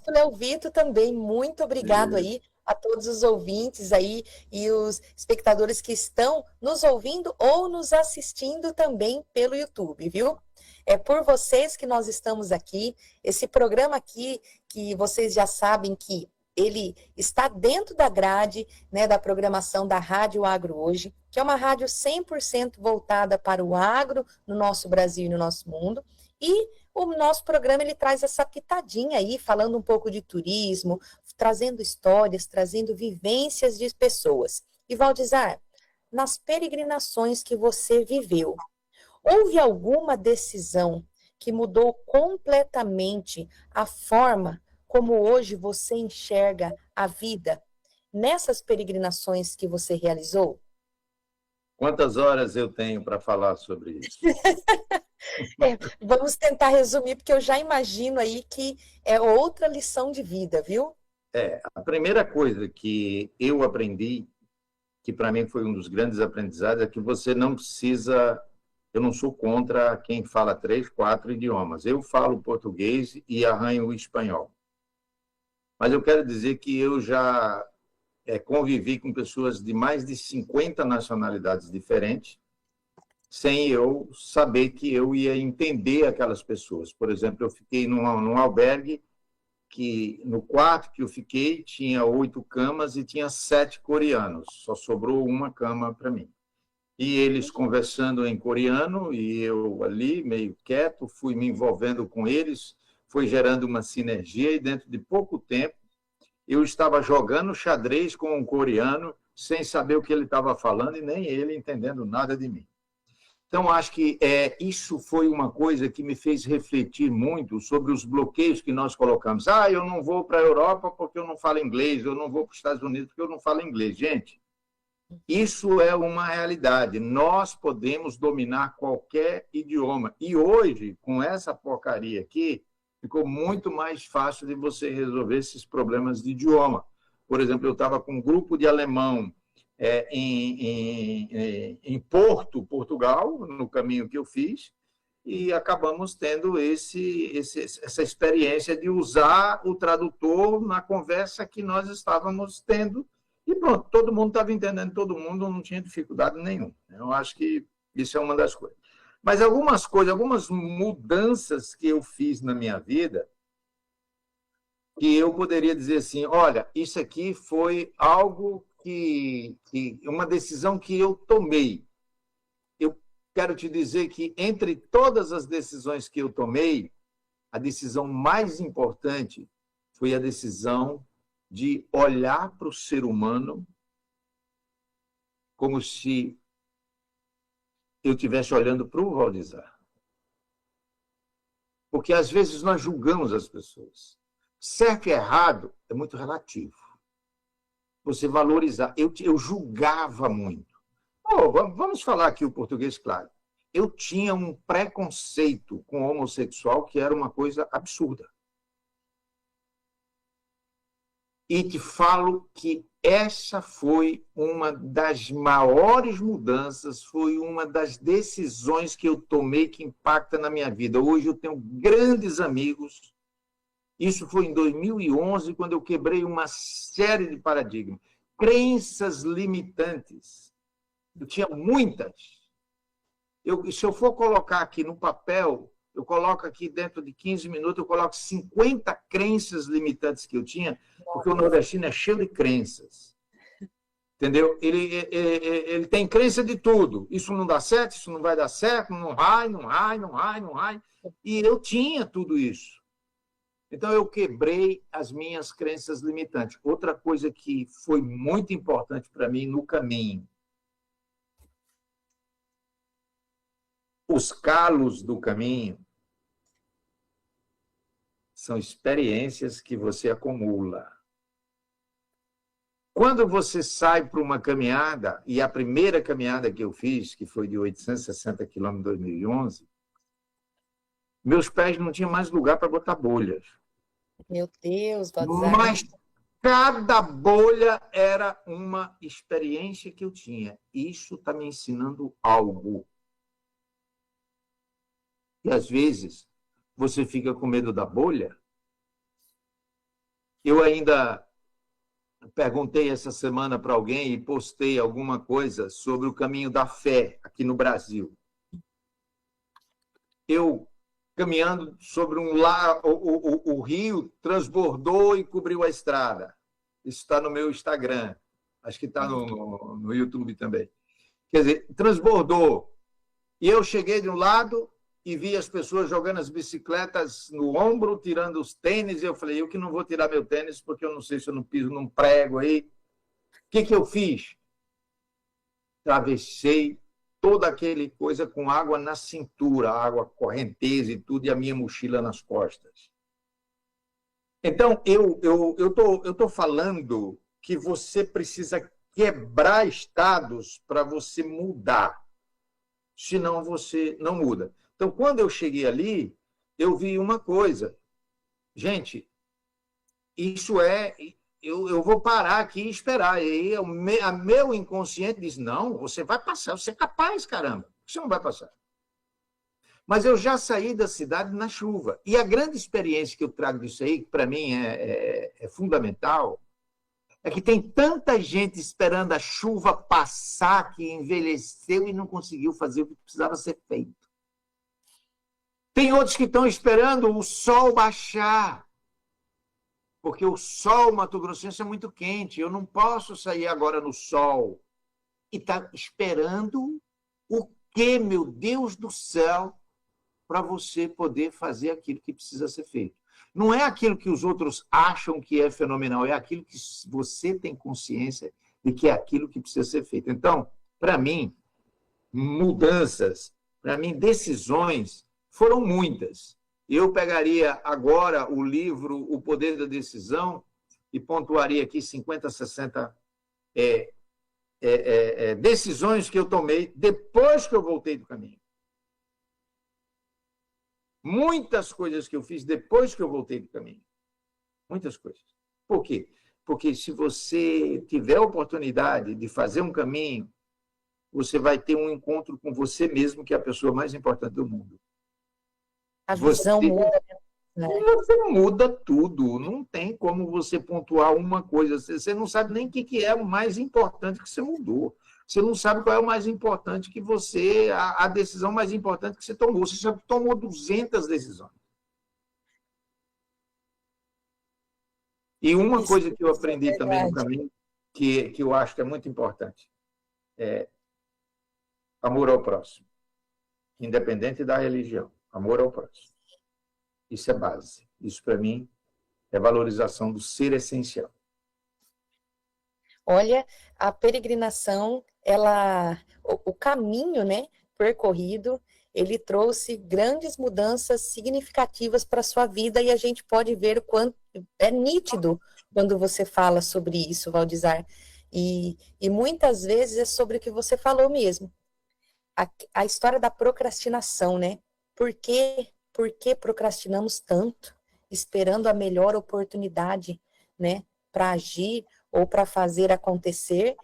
para o Léo Vitor também, muito obrigado aí a todos os ouvintes aí e os espectadores que estão nos ouvindo ou nos assistindo também pelo YouTube, viu? É por vocês que nós estamos aqui. Esse programa aqui, que vocês já sabem que ele está dentro da grade, né, da programação da Rádio Agro Hoje, que é uma rádio 100% voltada para o agro no nosso Brasil e no nosso mundo. E o nosso programa ele traz essa pitadinha aí, falando um pouco de turismo, trazendo histórias, trazendo vivências de pessoas. E Valdizar, nas peregrinações que você viveu, houve alguma decisão que mudou completamente a forma como hoje você enxerga a vida nessas peregrinações que você realizou? Quantas horas eu tenho para falar sobre isso? Vamos tentar resumir, porque eu já imagino aí que é outra lição de vida, viu? A primeira coisa que eu aprendi, que para mim foi um dos grandes aprendizados, é que você não precisa... Eu não sou contra quem fala 3, 4 idiomas. Eu falo português e arranho o espanhol. Mas eu quero dizer que eu já convivi com pessoas de mais de 50 nacionalidades diferentes, sem eu saber que eu ia entender aquelas pessoas. Por exemplo, eu fiquei num albergue que, no quarto que eu fiquei, tinha 8 camas e tinha 7 coreanos. Só sobrou uma cama para mim. E eles conversando em coreano, e eu ali, meio quieto, fui me envolvendo com eles, foi gerando uma sinergia, e dentro de pouco tempo, eu estava jogando xadrez com um coreano, sem saber o que ele estava falando, e nem ele entendendo nada de mim. Então, acho que isso foi uma coisa que me fez refletir muito sobre os bloqueios que nós colocamos. Eu não vou para a Europa porque eu não falo inglês, eu não vou para os Estados Unidos porque eu não falo inglês. Gente, isso é uma realidade. Nós podemos dominar qualquer idioma. E hoje, com essa porcaria aqui, ficou muito mais fácil de você resolver esses problemas de idioma. Por exemplo, eu estava com um grupo de alemão em Porto, Portugal, no caminho que eu fiz, e acabamos tendo essa experiência de usar o tradutor na conversa que nós estávamos tendo. E pronto, todo mundo estava entendendo, todo mundo não tinha dificuldade nenhuma. Eu acho que isso é uma das coisas. Mas algumas coisas, algumas mudanças que eu fiz na minha vida, que eu poderia dizer assim, olha, isso aqui foi algo uma decisão que eu tomei. Eu quero te dizer que, entre todas as decisões que eu tomei, a decisão mais importante foi a decisão de olhar para o ser humano como se eu estivesse olhando para o Valdizar. Porque, às vezes, nós julgamos as pessoas. Certo e errado é muito relativo. Você valorizar. Eu julgava muito. Vamos falar aqui o português claro. Eu tinha um preconceito com o homossexual que era uma coisa absurda. E te falo que essa foi uma das maiores mudanças, foi uma das decisões que eu tomei que impacta na minha vida. Hoje eu tenho grandes amigos. Isso foi em 2011, quando eu quebrei uma série de paradigmas. Crenças limitantes. Eu tinha muitas. Se eu for colocar aqui no papel, eu coloco aqui dentro de 15 minutos, eu coloco 50 crenças limitantes que eu tinha, porque o nordestino é cheio de crenças. Entendeu? Ele tem crença de tudo. Isso não dá certo, isso não vai dar certo, não vai. E eu tinha tudo isso. Então, eu quebrei as minhas crenças limitantes. Outra coisa que foi muito importante para mim no caminho, os calos do caminho são experiências que você acumula. Quando você sai para uma caminhada, e a primeira caminhada que eu fiz, que foi de 860 quilômetros em 2011, meus pés não tinham mais lugar para botar bolhas. Meu Deus, Valdizar. Mas cada bolha era uma experiência que eu tinha. Isso está me ensinando algo. E, às vezes, você fica com medo da bolha. Eu ainda perguntei essa semana para alguém e postei alguma coisa sobre o caminho da fé aqui no Brasil. Eu, caminhando sobre o rio transbordou e cobriu a estrada. Isso está no meu Instagram. Acho que está no YouTube também. Quer dizer, transbordou. E eu cheguei de um lado e vi as pessoas jogando as bicicletas no ombro, tirando os tênis, e eu falei, eu que não vou tirar meu tênis, porque eu não sei se eu não piso num prego aí. O que eu fiz? Travessei toda aquela coisa com água na cintura, água correnteza e tudo, e a minha mochila nas costas. Então, eu tô falando que você precisa quebrar estados para você mudar, senão você não muda. Então, quando eu cheguei ali, eu vi uma coisa. Gente, isso é... Eu vou parar aqui e esperar. E aí, meu inconsciente diz, não, você vai passar, você é capaz, caramba. Você não vai passar. Mas eu já saí da cidade na chuva. E a grande experiência que eu trago disso aí, que para mim é fundamental, é que tem tanta gente esperando a chuva passar que envelheceu e não conseguiu fazer o que precisava ser feito. Tem outros que estão esperando o sol baixar, porque o sol mato-grossense é muito quente, eu não posso sair agora no sol. E está esperando o quê, meu Deus do céu, para você poder fazer aquilo que precisa ser feito. Não é aquilo que os outros acham que é fenomenal, é aquilo que você tem consciência de que é aquilo que precisa ser feito. Então, para mim, mudanças, para mim, decisões foram muitas. Eu pegaria agora o livro O Poder da Decisão e pontuaria aqui 50, 60 decisões que eu tomei depois que eu voltei do caminho. Muitas coisas que eu fiz depois que eu voltei do caminho. Muitas coisas. Por quê? Porque se você tiver a oportunidade de fazer um caminho, você vai ter um encontro com você mesmo, que é a pessoa mais importante do mundo. A visão muda. Né? Você muda tudo. Não tem como você pontuar uma coisa. Você não sabe nem o que é o mais importante que você mudou. Você não sabe qual é o mais importante que você... A decisão mais importante que você tomou. Você já tomou 200 decisões. E uma coisa que eu aprendi também no caminho, que eu acho que é muito importante, é amor ao próximo. Independente da religião. Amor ao próximo. Isso é base. Isso, para mim, é valorização do ser essencial. Olha, a peregrinação, o caminho, né, percorrido, ele trouxe grandes mudanças significativas para a sua vida e a gente pode ver o quanto é nítido quando você fala sobre isso, Valdizar. E muitas vezes é sobre o que você falou mesmo. A história da procrastinação, né? Por que procrastinamos tanto, esperando a melhor oportunidade, né, para agir ou para fazer acontecer?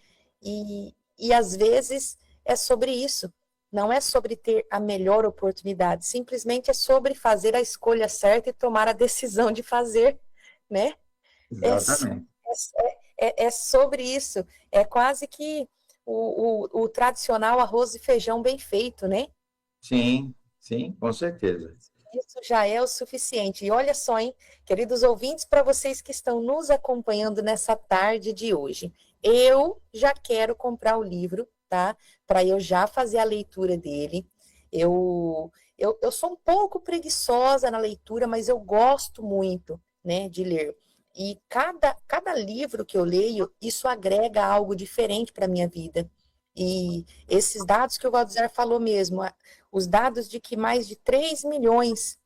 E às vezes é sobre isso. Não é sobre ter a melhor oportunidade, simplesmente é sobre fazer a escolha certa e tomar a decisão de fazer, né? Exatamente. É sobre isso. É quase que o tradicional arroz e feijão bem feito, né? Sim, sim, com certeza. Isso já é o suficiente. E olha só, hein, queridos ouvintes, para vocês que estão nos acompanhando nessa tarde de hoje, eu já quero comprar o livro, tá? Para eu já fazer a leitura dele. Eu sou um pouco preguiçosa na leitura, mas eu gosto muito, né, de ler. E cada livro que eu leio, isso agrega algo diferente para a minha vida. E esses dados que o Valdizar falou mesmo, os dados de que mais de 3 milhões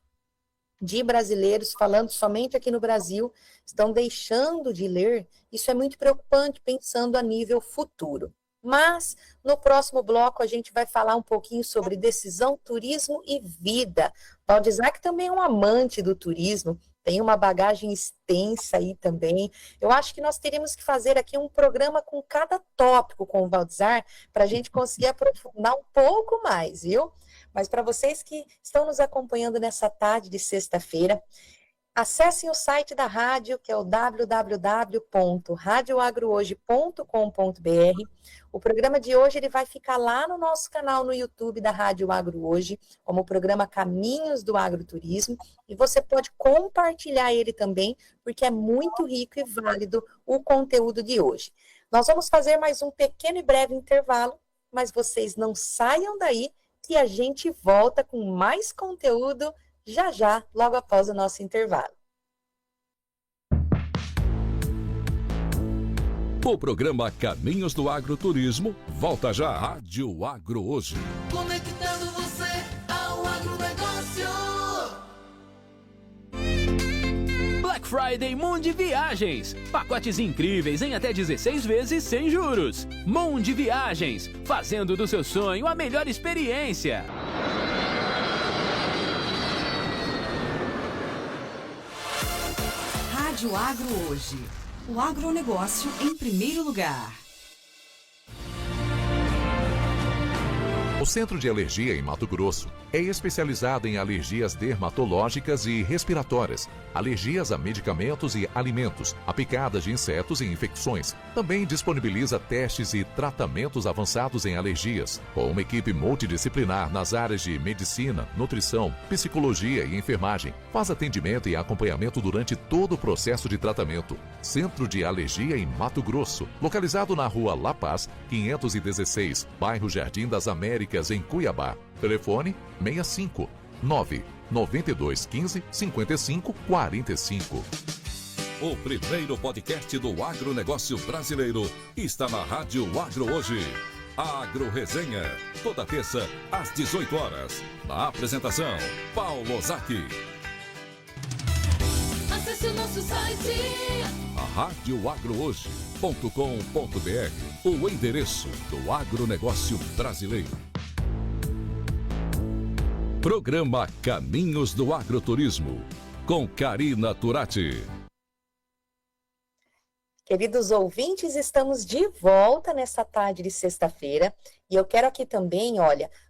de brasileiros, falando somente aqui no Brasil, estão deixando de ler, isso é muito preocupante, pensando a nível futuro. Mas, no próximo bloco, a gente vai falar um pouquinho sobre decisão, turismo e vida. Valdizar, que também é um amante do turismo, tem uma bagagem extensa aí também. Eu acho que nós teríamos que fazer aqui um programa com cada tópico com o Valdizar, para a gente conseguir aprofundar um pouco mais, viu? Mas para vocês que estão nos acompanhando nessa tarde de sexta-feira, Acessem o site da rádio, que é o www.radioagrohoje.com.br. O programa de hoje ele vai ficar lá no nosso canal no YouTube da Rádio Agro Hoje, como o programa Caminhos do Agroturismo, e você pode compartilhar ele também, porque é muito rico e válido o conteúdo de hoje. Nós vamos fazer mais um pequeno e breve intervalo, mas vocês não saiam daí, que a gente volta com mais conteúdo já, logo após o nosso intervalo. O programa Caminhos do Agroturismo volta já à Rádio Agro Hoje. Conectando você ao agronegócio. Black Friday Mundi Viagens. Pacotes incríveis em até 16 vezes sem juros. Mundi Viagens, fazendo do seu sonho a melhor experiência. Rádio Agro Hoje. O agronegócio em primeiro lugar. O Centro de Alergia em Mato Grosso é especializado em alergias dermatológicas e respiratórias, alergias a medicamentos e alimentos, a picadas de insetos e infecções. Também disponibiliza testes e tratamentos avançados em alergias, com uma equipe multidisciplinar nas áreas de medicina, nutrição, psicologia e enfermagem. Faz atendimento e acompanhamento durante todo o processo de tratamento. Centro de Alergia em Mato Grosso, localizado na Rua La Paz, 516, bairro Jardim das Américas, em Cuiabá. Telefone 65 992 15 55 45. O primeiro podcast do agronegócio brasileiro está na Rádio Agro Hoje. Agro Resenha, toda terça às 18 horas. Na apresentação, Paulo Ozaki. Acesse o nosso site radioagrohoje.com.br, o endereço do agronegócio brasileiro. Programa Caminhos do Agroturismo, com Karina Turati. Queridos ouvintes, estamos de volta nessa tarde de sexta-feira e eu quero aqui também,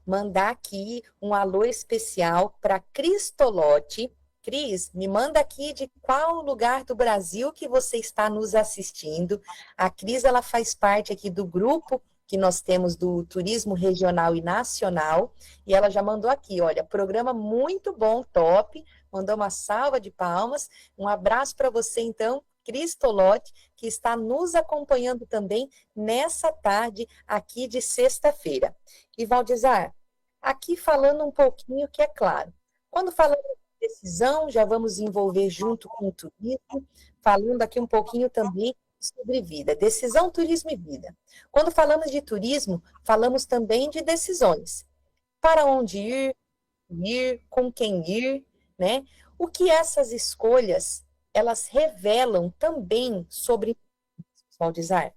mandar aqui um alô especial para Cris Tolotti. Cris, me manda aqui de qual lugar do Brasil que você está nos assistindo. A Cris, ela faz parte aqui do grupo que nós temos do Turismo Regional e Nacional, e ela já mandou aqui, programa muito bom, top, mandou uma salva de palmas, um abraço para você, então, Cris Tolotti, que está nos acompanhando também nessa tarde aqui de sexta-feira. E Valdizar, aqui falando um pouquinho que é claro, quando falamos de decisão, já vamos envolver junto com o turismo, falando aqui um pouquinho também sobre vida, decisão, turismo e vida. Quando falamos de turismo, falamos também de decisões. Para onde ir, com quem ir, né? O que essas escolhas, elas revelam também sobre Valdizar?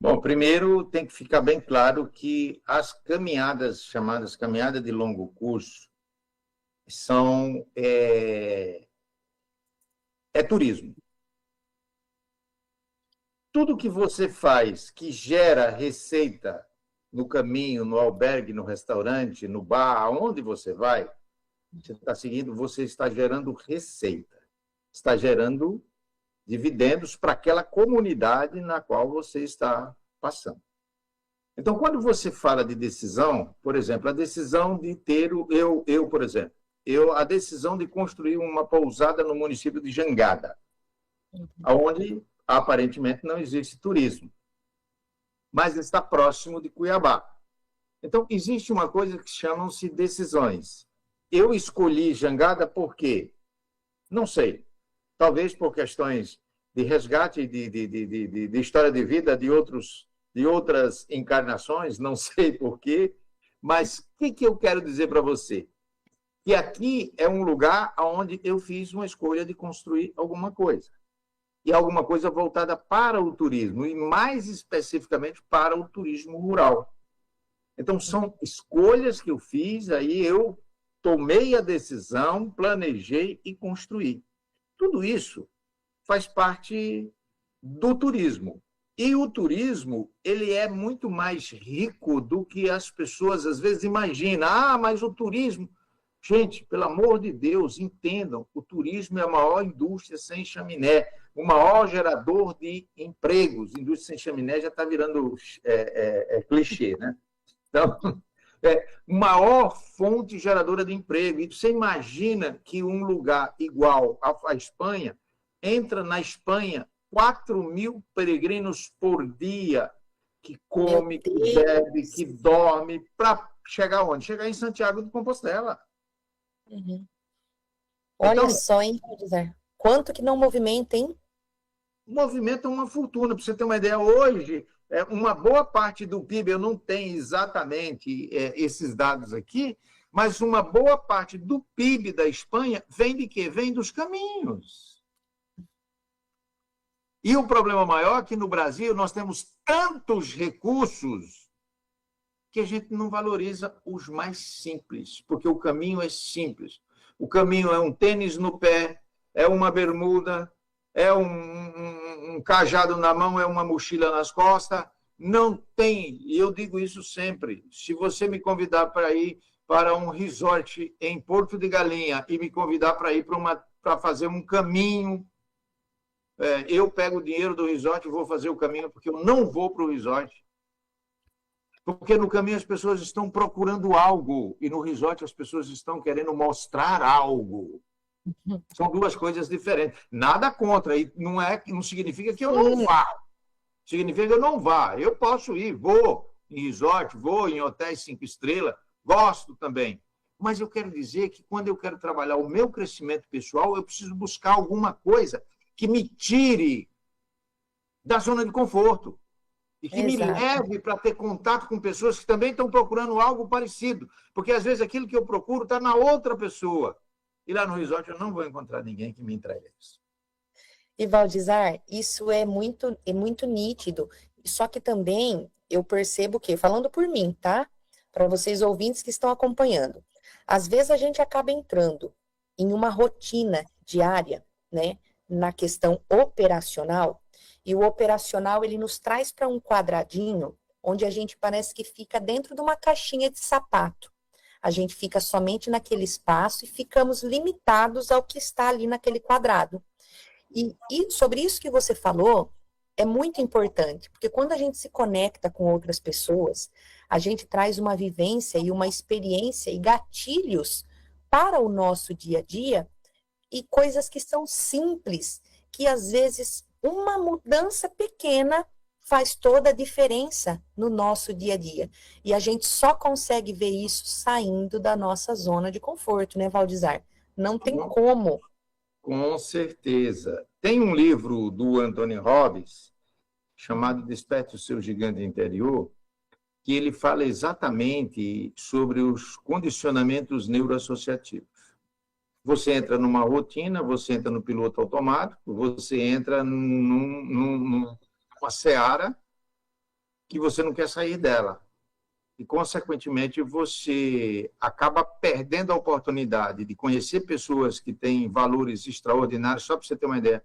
Bom, primeiro tem que ficar bem claro que as caminhadas, chamadas caminhada de longo curso, são turismo. Tudo que você faz que gera receita no caminho, no albergue, no restaurante, no bar, aonde você vai, você está gerando receita, está gerando dividendos para aquela comunidade na qual você está passando. Então, quando você fala de decisão, por exemplo, a decisão de ter, a decisão de construir uma pousada no município de Jangada, onde aparentemente não existe turismo, mas está próximo de Cuiabá. Então, existe uma coisa que chamam-se decisões. Eu escolhi Jangada por quê? Não sei. Talvez por questões de resgate de história de vida de outras encarnações, não sei por quê, mas o que eu quero dizer para você? Que aqui é um lugar onde eu fiz uma escolha de construir alguma coisa. E alguma coisa voltada para o turismo, e mais especificamente para o turismo rural. Então, são escolhas que eu fiz, aí eu tomei a decisão, planejei e construí. Tudo isso faz parte do turismo. E o turismo, ele é muito mais rico do que as pessoas às vezes imaginam. Ah, mas o turismo... Gente, pelo amor de Deus, entendam, o turismo é a maior indústria sem chaminé, o maior gerador de empregos. Indústria sem chaminé já está virando clichê, né? Então, maior fonte geradora de emprego. E você imagina que um lugar igual à Espanha, entra na Espanha 4.000 peregrinos por dia, que come, que bebe, que dorme, para chegar onde? Chegar em Santiago de Compostela. Uhum. Olha Então, só, hein, José? Quanto que não movimenta, hein? movimenta uma fortuna. Para você ter uma ideia, hoje, uma boa parte do PIB, eu não tenho exatamente esses dados aqui, mas uma boa parte do PIB da Espanha vem de quê? Vem dos caminhos. E o problema maior é que no Brasil nós temos tantos recursos que a gente não valoriza os mais simples, porque o caminho é simples. O caminho é um tênis no pé, é uma bermuda, é um cajado na mão, é uma mochila nas costas. Não tem, e eu digo isso sempre, se você me convidar para ir para um resort em Porto de Galinha e me convidar para ir para fazer um caminho, eu pego o dinheiro do resort e vou fazer o caminho, porque eu não vou para o resort. Porque no caminho as pessoas estão procurando algo e no resort as pessoas estão querendo mostrar algo. São duas coisas diferentes. Nada contra, e não significa que eu não vá. Significa que eu não vá. Eu posso ir, vou em resort, vou em hotéis 5 estrelas, gosto também. Mas eu quero dizer que quando eu quero trabalhar o meu crescimento pessoal, eu preciso buscar alguma coisa que me tire da zona de conforto. E que me leve para ter contato com pessoas que também estão procurando algo parecido. Porque, às vezes, aquilo que eu procuro está na outra pessoa. E lá no resort eu não vou encontrar ninguém que me entregue isso. E, Valdizar, isso é muito nítido. Só que também eu percebo que, falando por mim, tá? Para vocês ouvintes que estão acompanhando. Às vezes a gente acaba entrando em uma rotina diária, né? Na questão operacional. E o operacional, ele nos traz para um quadradinho onde a gente parece que fica dentro de uma caixinha de sapato. A gente fica somente naquele espaço e ficamos limitados ao que está ali naquele quadrado. E sobre isso que você falou, é muito importante, porque quando a gente se conecta com outras pessoas, a gente traz uma vivência e uma experiência e gatilhos para o nosso dia a dia e coisas que são simples, que às vezes uma mudança pequena faz toda a diferença no nosso dia a dia. E a gente só consegue ver isso saindo da nossa zona de conforto, né, Valdizar? Não tem como. Com certeza. Tem um livro do Anthony Robbins, chamado Desperte o Seu Gigante Interior, que ele fala exatamente sobre os condicionamentos neuroassociativos. Você entra numa rotina, você entra no piloto automático, você entra numa seara que você não quer sair dela. E, consequentemente, você acaba perdendo a oportunidade de conhecer pessoas que têm valores extraordinários. Só para você ter uma ideia,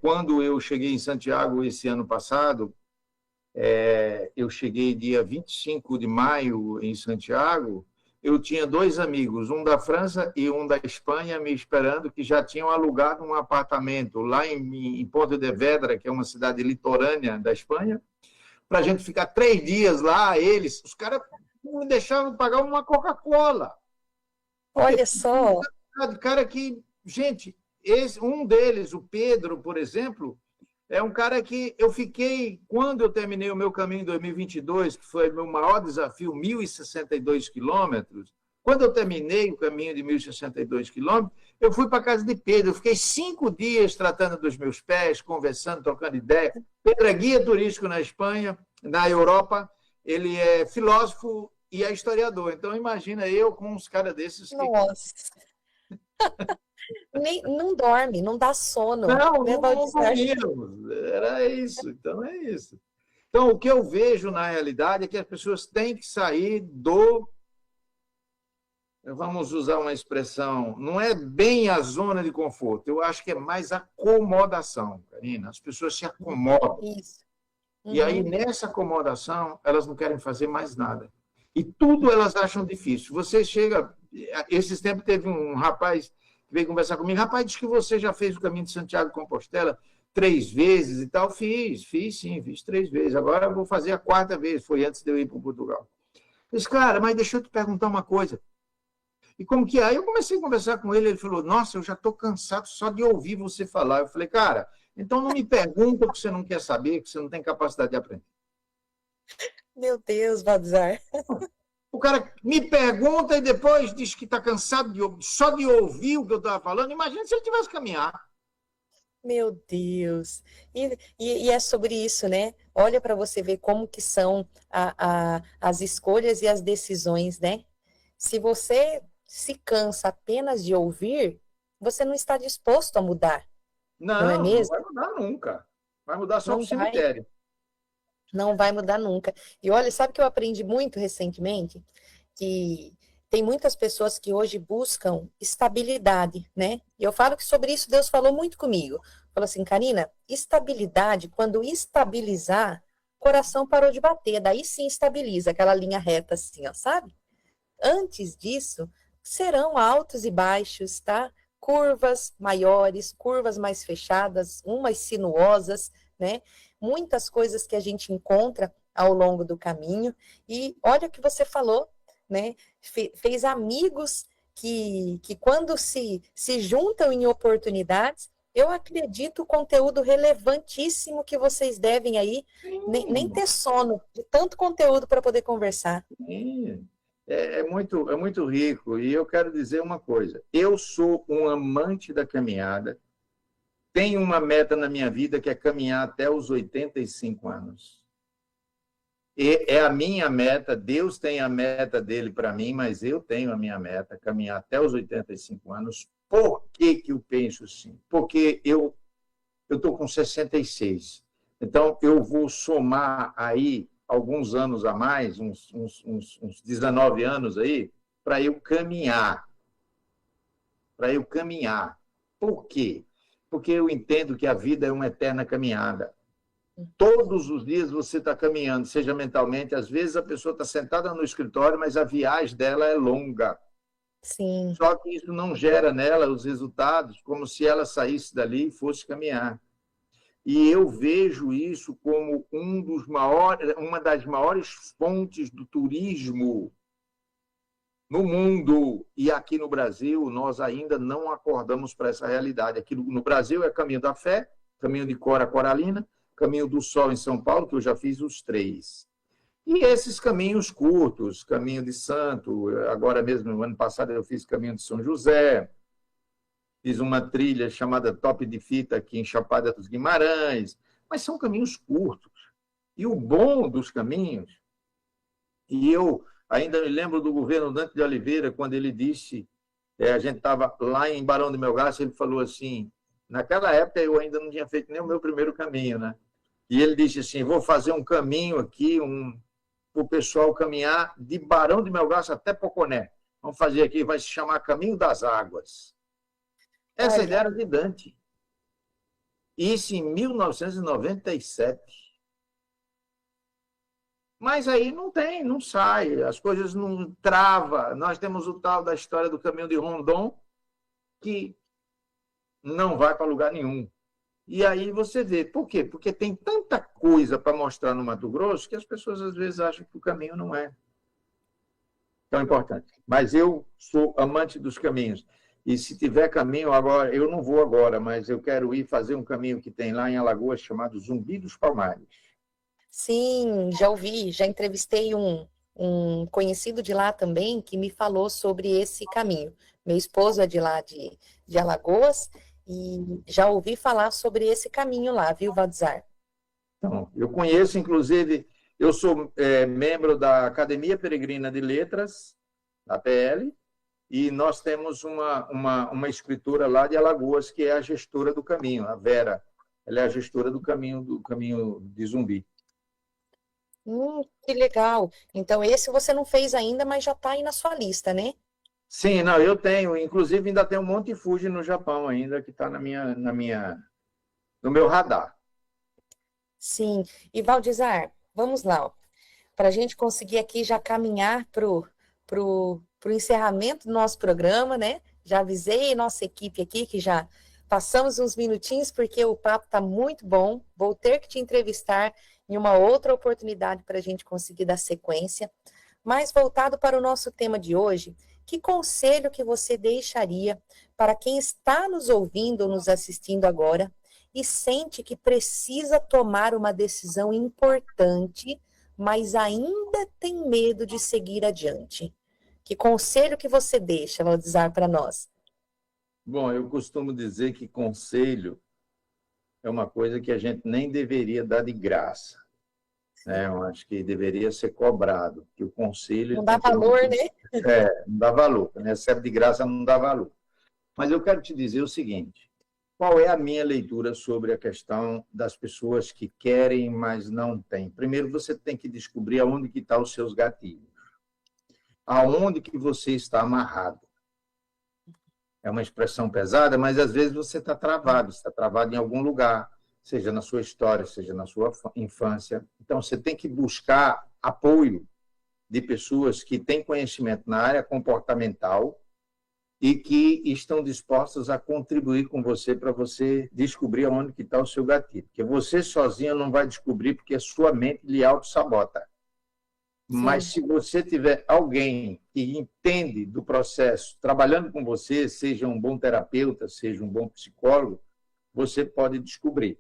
quando eu cheguei em Santiago esse ano passado, eu cheguei dia 25 de maio em Santiago, eu tinha 2 amigos, um da França e um da Espanha, me esperando, que já tinham alugado um apartamento lá em Ponte de Vedra, que é uma cidade litorânea da Espanha, para a gente ficar 3 dias lá, os caras não me deixavam pagar uma Coca-Cola. Olha só. Cara que, gente, um deles, o Pedro, por exemplo, é um cara que eu fiquei, quando eu terminei o meu caminho em 2022, que foi o meu maior desafio, 1.062 quilômetros, quando eu terminei o caminho de 1.062 quilômetros, eu fui para a casa de Pedro, eu fiquei 5 dias tratando dos meus pés, conversando, trocando ideia. Pedro é guia turístico na Espanha, na Europa, ele é filósofo e é historiador, então imagina eu com uns caras desses. Nossa! Não dorme, não dá sono. Não dormimos. Era isso, então é isso. Então, o que eu vejo na realidade é que as pessoas têm que sair vamos usar uma expressão, não é bem a zona de conforto, eu acho que é mais acomodação, Karina. As pessoas se acomodam. Isso. E aí, nessa acomodação, elas não querem fazer mais nada. E tudo elas acham difícil. Você chega, Esses tempos teve um rapaz que veio conversar comigo. Rapaz, diz que você já fez o caminho de Santiago de Compostela 3 vezes e tal. Fiz sim, fiz 3 vezes. Agora eu vou fazer a 4ª vez, foi antes de eu ir para Portugal. Eu disse, cara, mas deixa eu te perguntar uma coisa. E como que é? Aí eu comecei a conversar com ele, ele falou, nossa, eu já estou cansado só de ouvir você falar. Eu falei, cara, então não me pergunta o que você não quer saber, que você não tem capacidade de aprender. Meu Deus, Valdizar. O cara me pergunta e depois diz que está cansado só de ouvir o que eu estava falando. Imagina se ele tivesse que caminhar. Meu Deus. E é sobre isso, né? Olha para você ver como que são as escolhas e as decisões, né? Se você se cansa apenas de ouvir, você não está disposto a mudar. Não é mesmo? Não vai mudar nunca. Vai mudar só Não no cemitério. Não vai mudar nunca. E olha, sabe que eu aprendi muito recentemente? Que tem muitas pessoas que hoje buscam estabilidade, né? E eu falo que sobre isso Deus falou muito comigo. Falou assim, Karina, estabilidade, quando estabilizar, o coração parou de bater, daí sim estabiliza, aquela linha reta assim, ó, sabe? Antes disso, serão altos e baixos, tá? Curvas maiores, curvas mais fechadas, umas sinuosas, né? Muitas coisas que a gente encontra ao longo do caminho. E olha o que você falou, né? Fez amigos que quando se juntam em oportunidades, eu acredito o conteúdo relevantíssimo que vocês devem aí, nem ter sono de tanto conteúdo para poder conversar. Sim. É muito rico. E eu quero dizer uma coisa. Eu sou um amante da caminhada. Tenho uma meta na minha vida que é caminhar até os 85 anos. E é a minha meta. Deus tem a meta dele para mim, mas eu tenho a minha meta, caminhar até os 85 anos. Por que eu penso assim? Porque eu estou com 66. Então, eu vou somar aí alguns anos a mais, uns 19 anos aí, para eu caminhar. Por quê? Porque eu entendo que a vida é uma eterna caminhada. Todos os dias você está caminhando, seja mentalmente. Às vezes a pessoa está sentada no escritório, mas a viagem dela é longa. Sim. Só que isso não gera nela os resultados como se ela saísse dali e fosse caminhar. E eu vejo isso como uma das maiores fontes do turismo no mundo. E aqui no Brasil, nós ainda não acordamos para essa realidade. Aqui no Brasil é Caminho da Fé, Caminho de Cora Coralina, Caminho do Sol em São Paulo, que eu já fiz os 3. E esses caminhos curtos, Caminho de Santo, agora mesmo, no ano passado, eu fiz Caminho de São José, fiz uma trilha chamada Top de Fita aqui em Chapada dos Guimarães, mas são caminhos curtos. E o bom dos caminhos, e eu ainda me lembro do governo Dante de Oliveira, quando ele disse, a gente estava lá em Barão de Melgaço, ele falou assim, naquela época eu ainda não tinha feito nem o meu primeiro caminho, né? E ele disse assim, vou fazer um caminho aqui, para o pessoal caminhar de Barão de Melgaço até Poconé. Vamos fazer aqui, vai se chamar Caminho das Águas. Essa ideia era de Dante. Isso em 1997. Mas aí não sai, as coisas não travam. Nós temos o tal da história do Caminho de Rondon, que não vai para lugar nenhum. E aí você vê, por quê? Porque tem tanta coisa para mostrar no Mato Grosso que as pessoas às vezes acham que o caminho não é tão importante. Mas eu sou amante dos caminhos. E se tiver caminho agora, eu não vou agora, mas eu quero ir fazer um caminho que tem lá em Alagoas chamado Zumbi dos Palmares. Sim, já ouvi, já entrevistei um conhecido de lá também que me falou sobre esse caminho. Meu esposo é de lá de Alagoas e já ouvi falar sobre esse caminho lá, viu, Valdizar? Então, eu conheço, inclusive, eu sou membro da Academia Peregrina de Letras, da PL, e nós temos uma escritora lá de Alagoas que é a gestora do caminho, a Vera. Ela é a gestora do caminho de Zumbi. Que legal. Então, esse você não fez ainda, mas já está aí na sua lista, né? Sim, não, eu tenho. Inclusive, ainda tem um Monte Fuji no Japão ainda, que está no meu radar. Sim. E, Valdizar, vamos lá. Para a gente conseguir aqui já caminhar pro para o encerramento do nosso programa, né? Já avisei a nossa equipe aqui que já passamos uns minutinhos, porque o papo está muito bom. Vou ter que te entrevistar em uma outra oportunidade para a gente conseguir dar sequência. Mas voltado para o nosso tema de hoje, que conselho que você deixaria para quem está nos ouvindo ou nos assistindo agora e sente que precisa tomar uma decisão importante, mas ainda tem medo de seguir adiante? Que conselho que você deixa, Valdizar, para nós? Bom, eu costumo dizer que conselho é uma coisa que a gente nem deveria dar de graça, né? Eu acho que deveria ser cobrado, que o conselho... Não dá valor, né? Não dá valor. Quem recebe de graça não dá valor. Mas eu quero te dizer o seguinte, qual é a minha leitura sobre a questão das pessoas que querem, mas não têm? Primeiro, você tem que descobrir aonde que estão os seus gatilhos. Aonde que você está amarrado. É uma expressão pesada, mas às vezes você está travado em algum lugar, seja na sua história, seja na sua infância. Então, você tem que buscar apoio de pessoas que têm conhecimento na área comportamental e que estão dispostas a contribuir com você para você descobrir aonde que está o seu gatilho. Porque você sozinho não vai descobrir, porque a sua mente lhe auto-sabota. Mas se você tiver alguém que entende do processo, trabalhando com você, seja um bom terapeuta, seja um bom psicólogo, você pode descobrir.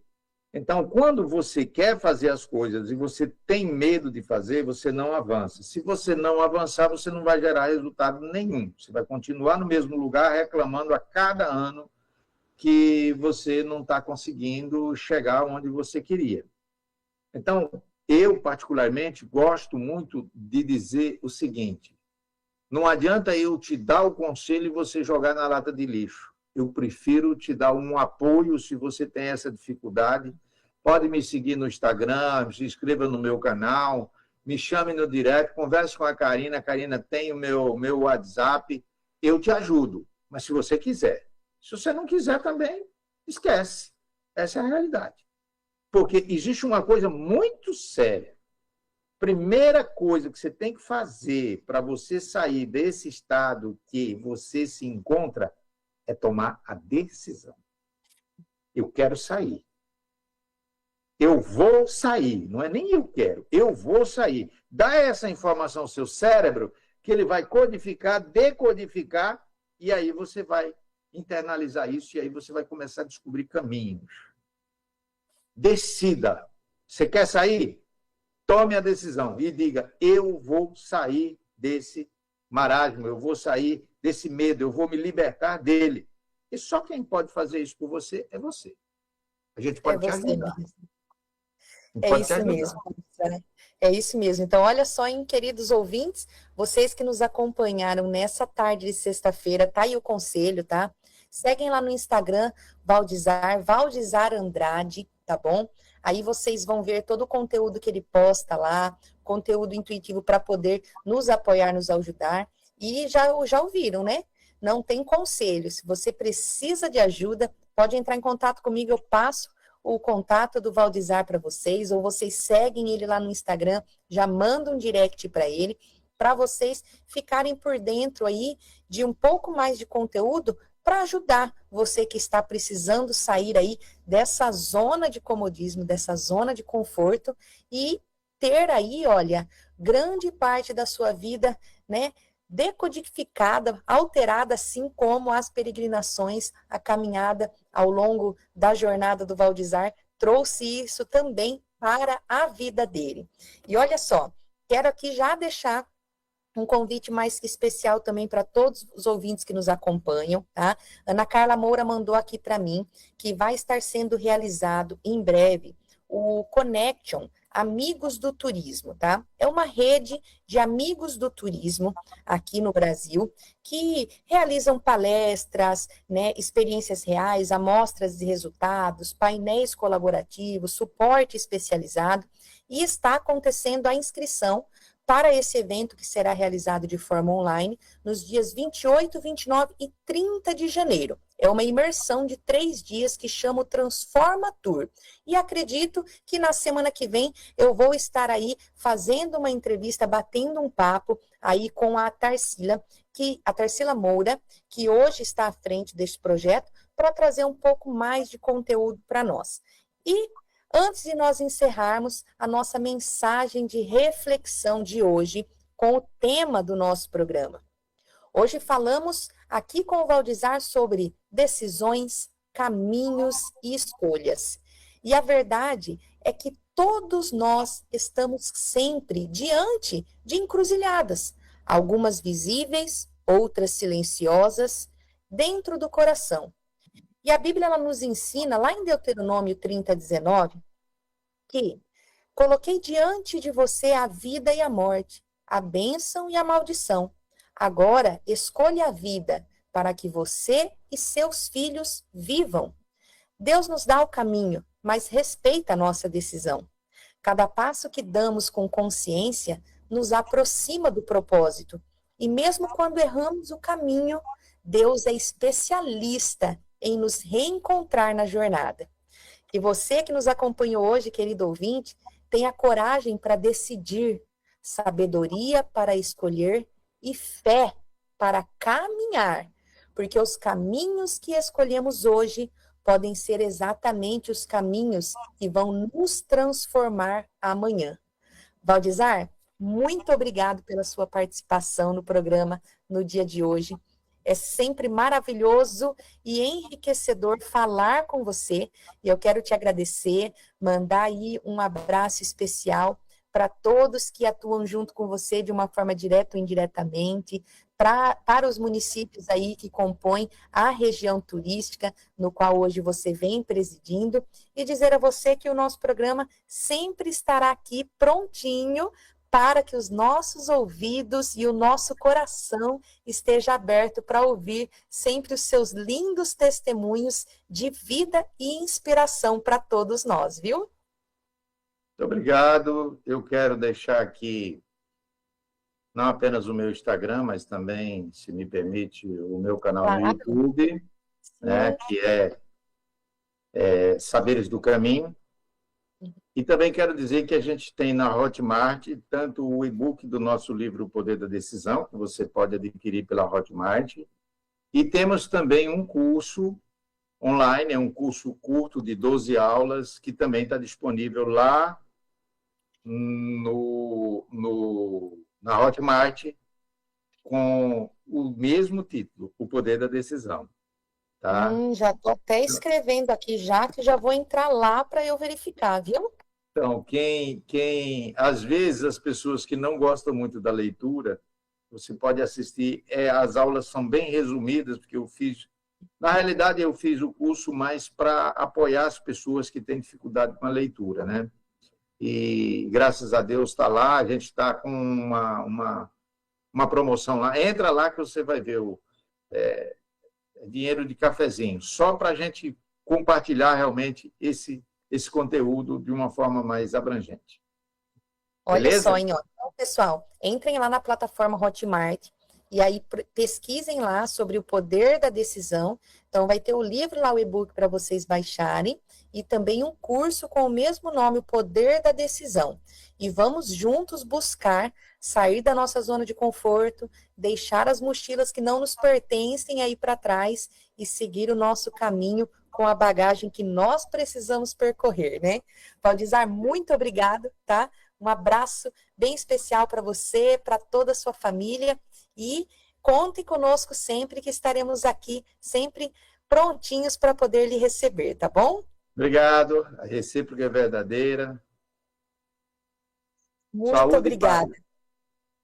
Então, quando você quer fazer as coisas e você tem medo de fazer, você não avança. Se você não avançar, você não vai gerar resultado nenhum. Você vai continuar no mesmo lugar reclamando a cada ano que você não está conseguindo chegar onde você queria. Então, eu, particularmente, gosto muito de dizer o seguinte: não adianta eu te dar o conselho e você jogar na lata de lixo. Eu prefiro te dar um apoio se você tem essa dificuldade. Pode me seguir no Instagram, se inscreva no meu canal, me chame no direct, converse com a Karina. A Karina tem o meu WhatsApp, eu te ajudo. Mas se você quiser. Se você não quiser também, esquece. Essa é a realidade. Porque existe uma coisa muito séria. Primeira coisa que você tem que fazer para você sair desse estado que você se encontra é tomar a decisão. Eu quero sair. Eu vou sair. Não é nem eu quero. Eu vou sair. Dá essa informação ao seu cérebro que ele vai codificar, decodificar, e aí você vai internalizar isso e aí você vai começar a descobrir caminhos. Decida. Você quer sair? Tome a decisão e diga: eu vou sair desse marasmo, eu vou sair desse medo, eu vou me libertar dele. E só quem pode fazer isso por você é você. A gente pode te ajudar. É isso mesmo. É isso mesmo. Então, olha só, hein, queridos ouvintes, vocês que nos acompanharam nessa tarde de sexta-feira, tá aí o conselho, tá? Seguem lá no Instagram, Valdizar Andrade, tá bom? Aí vocês vão ver todo o conteúdo que ele posta lá, conteúdo intuitivo para poder nos apoiar, nos ajudar. E já ouviram, né? Não tem conselho. Se você precisa de ajuda, pode entrar em contato comigo, eu passo o contato do Valdizar para vocês, ou vocês seguem ele lá no Instagram, já mandam um direct para ele, para vocês ficarem por dentro aí de um pouco mais de conteúdo para ajudar você que está precisando sair aí dessa zona de comodismo, dessa zona de conforto e ter aí, olha, grande parte da sua vida, né, decodificada, alterada, assim como as peregrinações, a caminhada ao longo da jornada do Valdizar trouxe isso também para a vida dele. E olha só, quero aqui já deixar um convite mais especial também para todos os ouvintes que nos acompanham, tá? Ana Carla Moura mandou aqui para mim que vai estar sendo realizado em breve o Connection Amigos do Turismo, tá? É uma rede de amigos do turismo aqui no Brasil que realizam palestras, né, experiências reais, amostras de resultados, painéis colaborativos, suporte especializado, e está acontecendo a inscrição para esse evento que será realizado de forma online nos dias 28, 29 e 30 de janeiro. É uma imersão de 3 dias que chama o Transforma Tour. E acredito que na semana que vem eu vou estar aí fazendo uma entrevista, batendo um papo aí com a Tarsila Moura, que hoje está à frente deste projeto, para trazer um pouco mais de conteúdo para nós. E antes de nós encerrarmos a nossa mensagem de reflexão de hoje com o tema do nosso programa. Hoje falamos aqui com o Valdizar sobre decisões, caminhos e escolhas. E a verdade é que todos nós estamos sempre diante de encruzilhadas, algumas visíveis, outras silenciosas, dentro do coração. E a Bíblia ela nos ensina, lá em Deuteronômio 30:19, que coloquei diante de você a vida e a morte, a bênção e a maldição. Agora, escolha a vida, para que você e seus filhos vivam. Deus nos dá o caminho, mas respeita a nossa decisão. Cada passo que damos com consciência nos aproxima do propósito. E mesmo quando erramos o caminho, Deus é especialista em nos reencontrar na jornada. Que você que nos acompanhou hoje, querido ouvinte, tenha coragem para decidir, sabedoria para escolher e fé para caminhar, porque os caminhos que escolhemos hoje podem ser exatamente os caminhos que vão nos transformar amanhã. Valdizar, muito obrigado pela sua participação no programa no dia de hoje. É sempre maravilhoso e enriquecedor falar com você. E eu quero te agradecer, mandar aí um abraço especial para todos que atuam junto com você de uma forma direta ou indiretamente, para os municípios aí que compõem a região turística, no qual hoje você vem presidindo, e dizer a você que o nosso programa sempre estará aqui prontinho para que os nossos ouvidos e o nosso coração esteja aberto para ouvir sempre os seus lindos testemunhos de vida e inspiração para todos nós, viu? Muito obrigado. Eu quero deixar aqui não apenas o meu Instagram, mas também, se me permite, o meu canal no YouTube, né, que é Saberes do Caminho. E também quero dizer que a gente tem na Hotmart tanto o e-book do nosso livro O Poder da Decisão, que você pode adquirir pela Hotmart, e temos também um curso online, é um curso curto de 12 aulas, que também está disponível lá na Hotmart, com o mesmo título, O Poder da Decisão. Tá? Já estou até escrevendo aqui já, que já vou entrar lá para eu verificar, viu? Então, às vezes as pessoas que não gostam muito da leitura, você pode assistir, as aulas são bem resumidas, porque na realidade eu fiz o curso mais para apoiar as pessoas que têm dificuldade com a leitura, né? E graças a Deus está lá, a gente está com uma promoção lá, entra lá que você vai ver o dinheiro de cafezinho, só para a gente compartilhar realmente esse conteúdo de uma forma mais abrangente. Olha Beleza? só, hein? Então, pessoal, entrem lá na plataforma Hotmart e aí pesquisem lá sobre o poder da decisão. Então, vai ter o livro lá, o e-book para vocês baixarem e também um curso com o mesmo nome, O Poder da Decisão. E vamos juntos buscar sair da nossa zona de conforto, deixar as mochilas que não nos pertencem aí para trás e seguir o nosso caminho com a bagagem que nós precisamos percorrer, né? Valdizar, muito obrigado, tá? Um abraço bem especial para você, para toda a sua família e contem conosco sempre que estaremos aqui, sempre prontinhos para poder lhe receber, tá bom? Obrigado, a recíproca é verdadeira. Muito obrigada.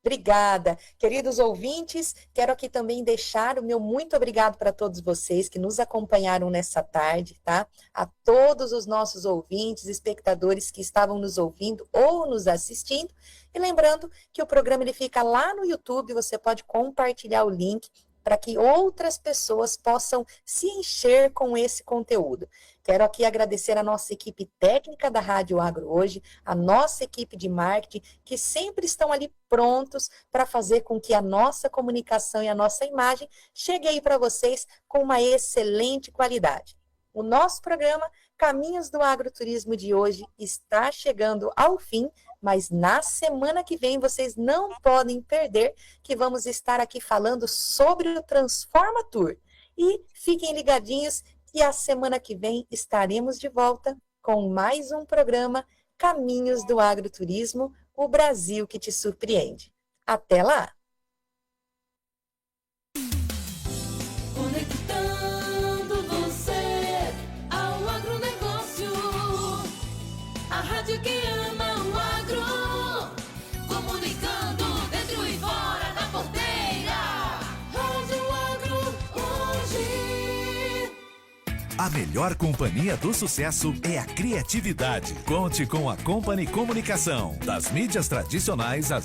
Obrigada. Queridos ouvintes, quero aqui também deixar o meu muito obrigado para todos vocês que nos acompanharam nessa tarde, tá? A todos os nossos ouvintes, espectadores que estavam nos ouvindo ou nos assistindo. E lembrando que o programa ele fica lá no YouTube, você pode compartilhar o link para que outras pessoas possam se encher com esse conteúdo. Quero aqui agradecer a nossa equipe técnica da Rádio Agro Hoje, a nossa equipe de marketing, que sempre estão ali prontos para fazer com que a nossa comunicação e a nossa imagem chegue aí para vocês com uma excelente qualidade. O nosso programa Caminhos do Agroturismo de hoje está chegando ao fim, mas na semana que vem vocês não podem perder que vamos estar aqui falando sobre o Transforma Tour. E fiquem ligadinhos que a semana que vem estaremos de volta com mais um programa Caminhos do Agroturismo, o Brasil que te surpreende. Até lá! Conectando você ao agronegócio, a rádio que ama o agro, comunicando dentro e fora da porteira. Rádio Agro Hoje. A melhor companhia do sucesso é a criatividade. Conte com a Company Comunicação. Das mídias tradicionais às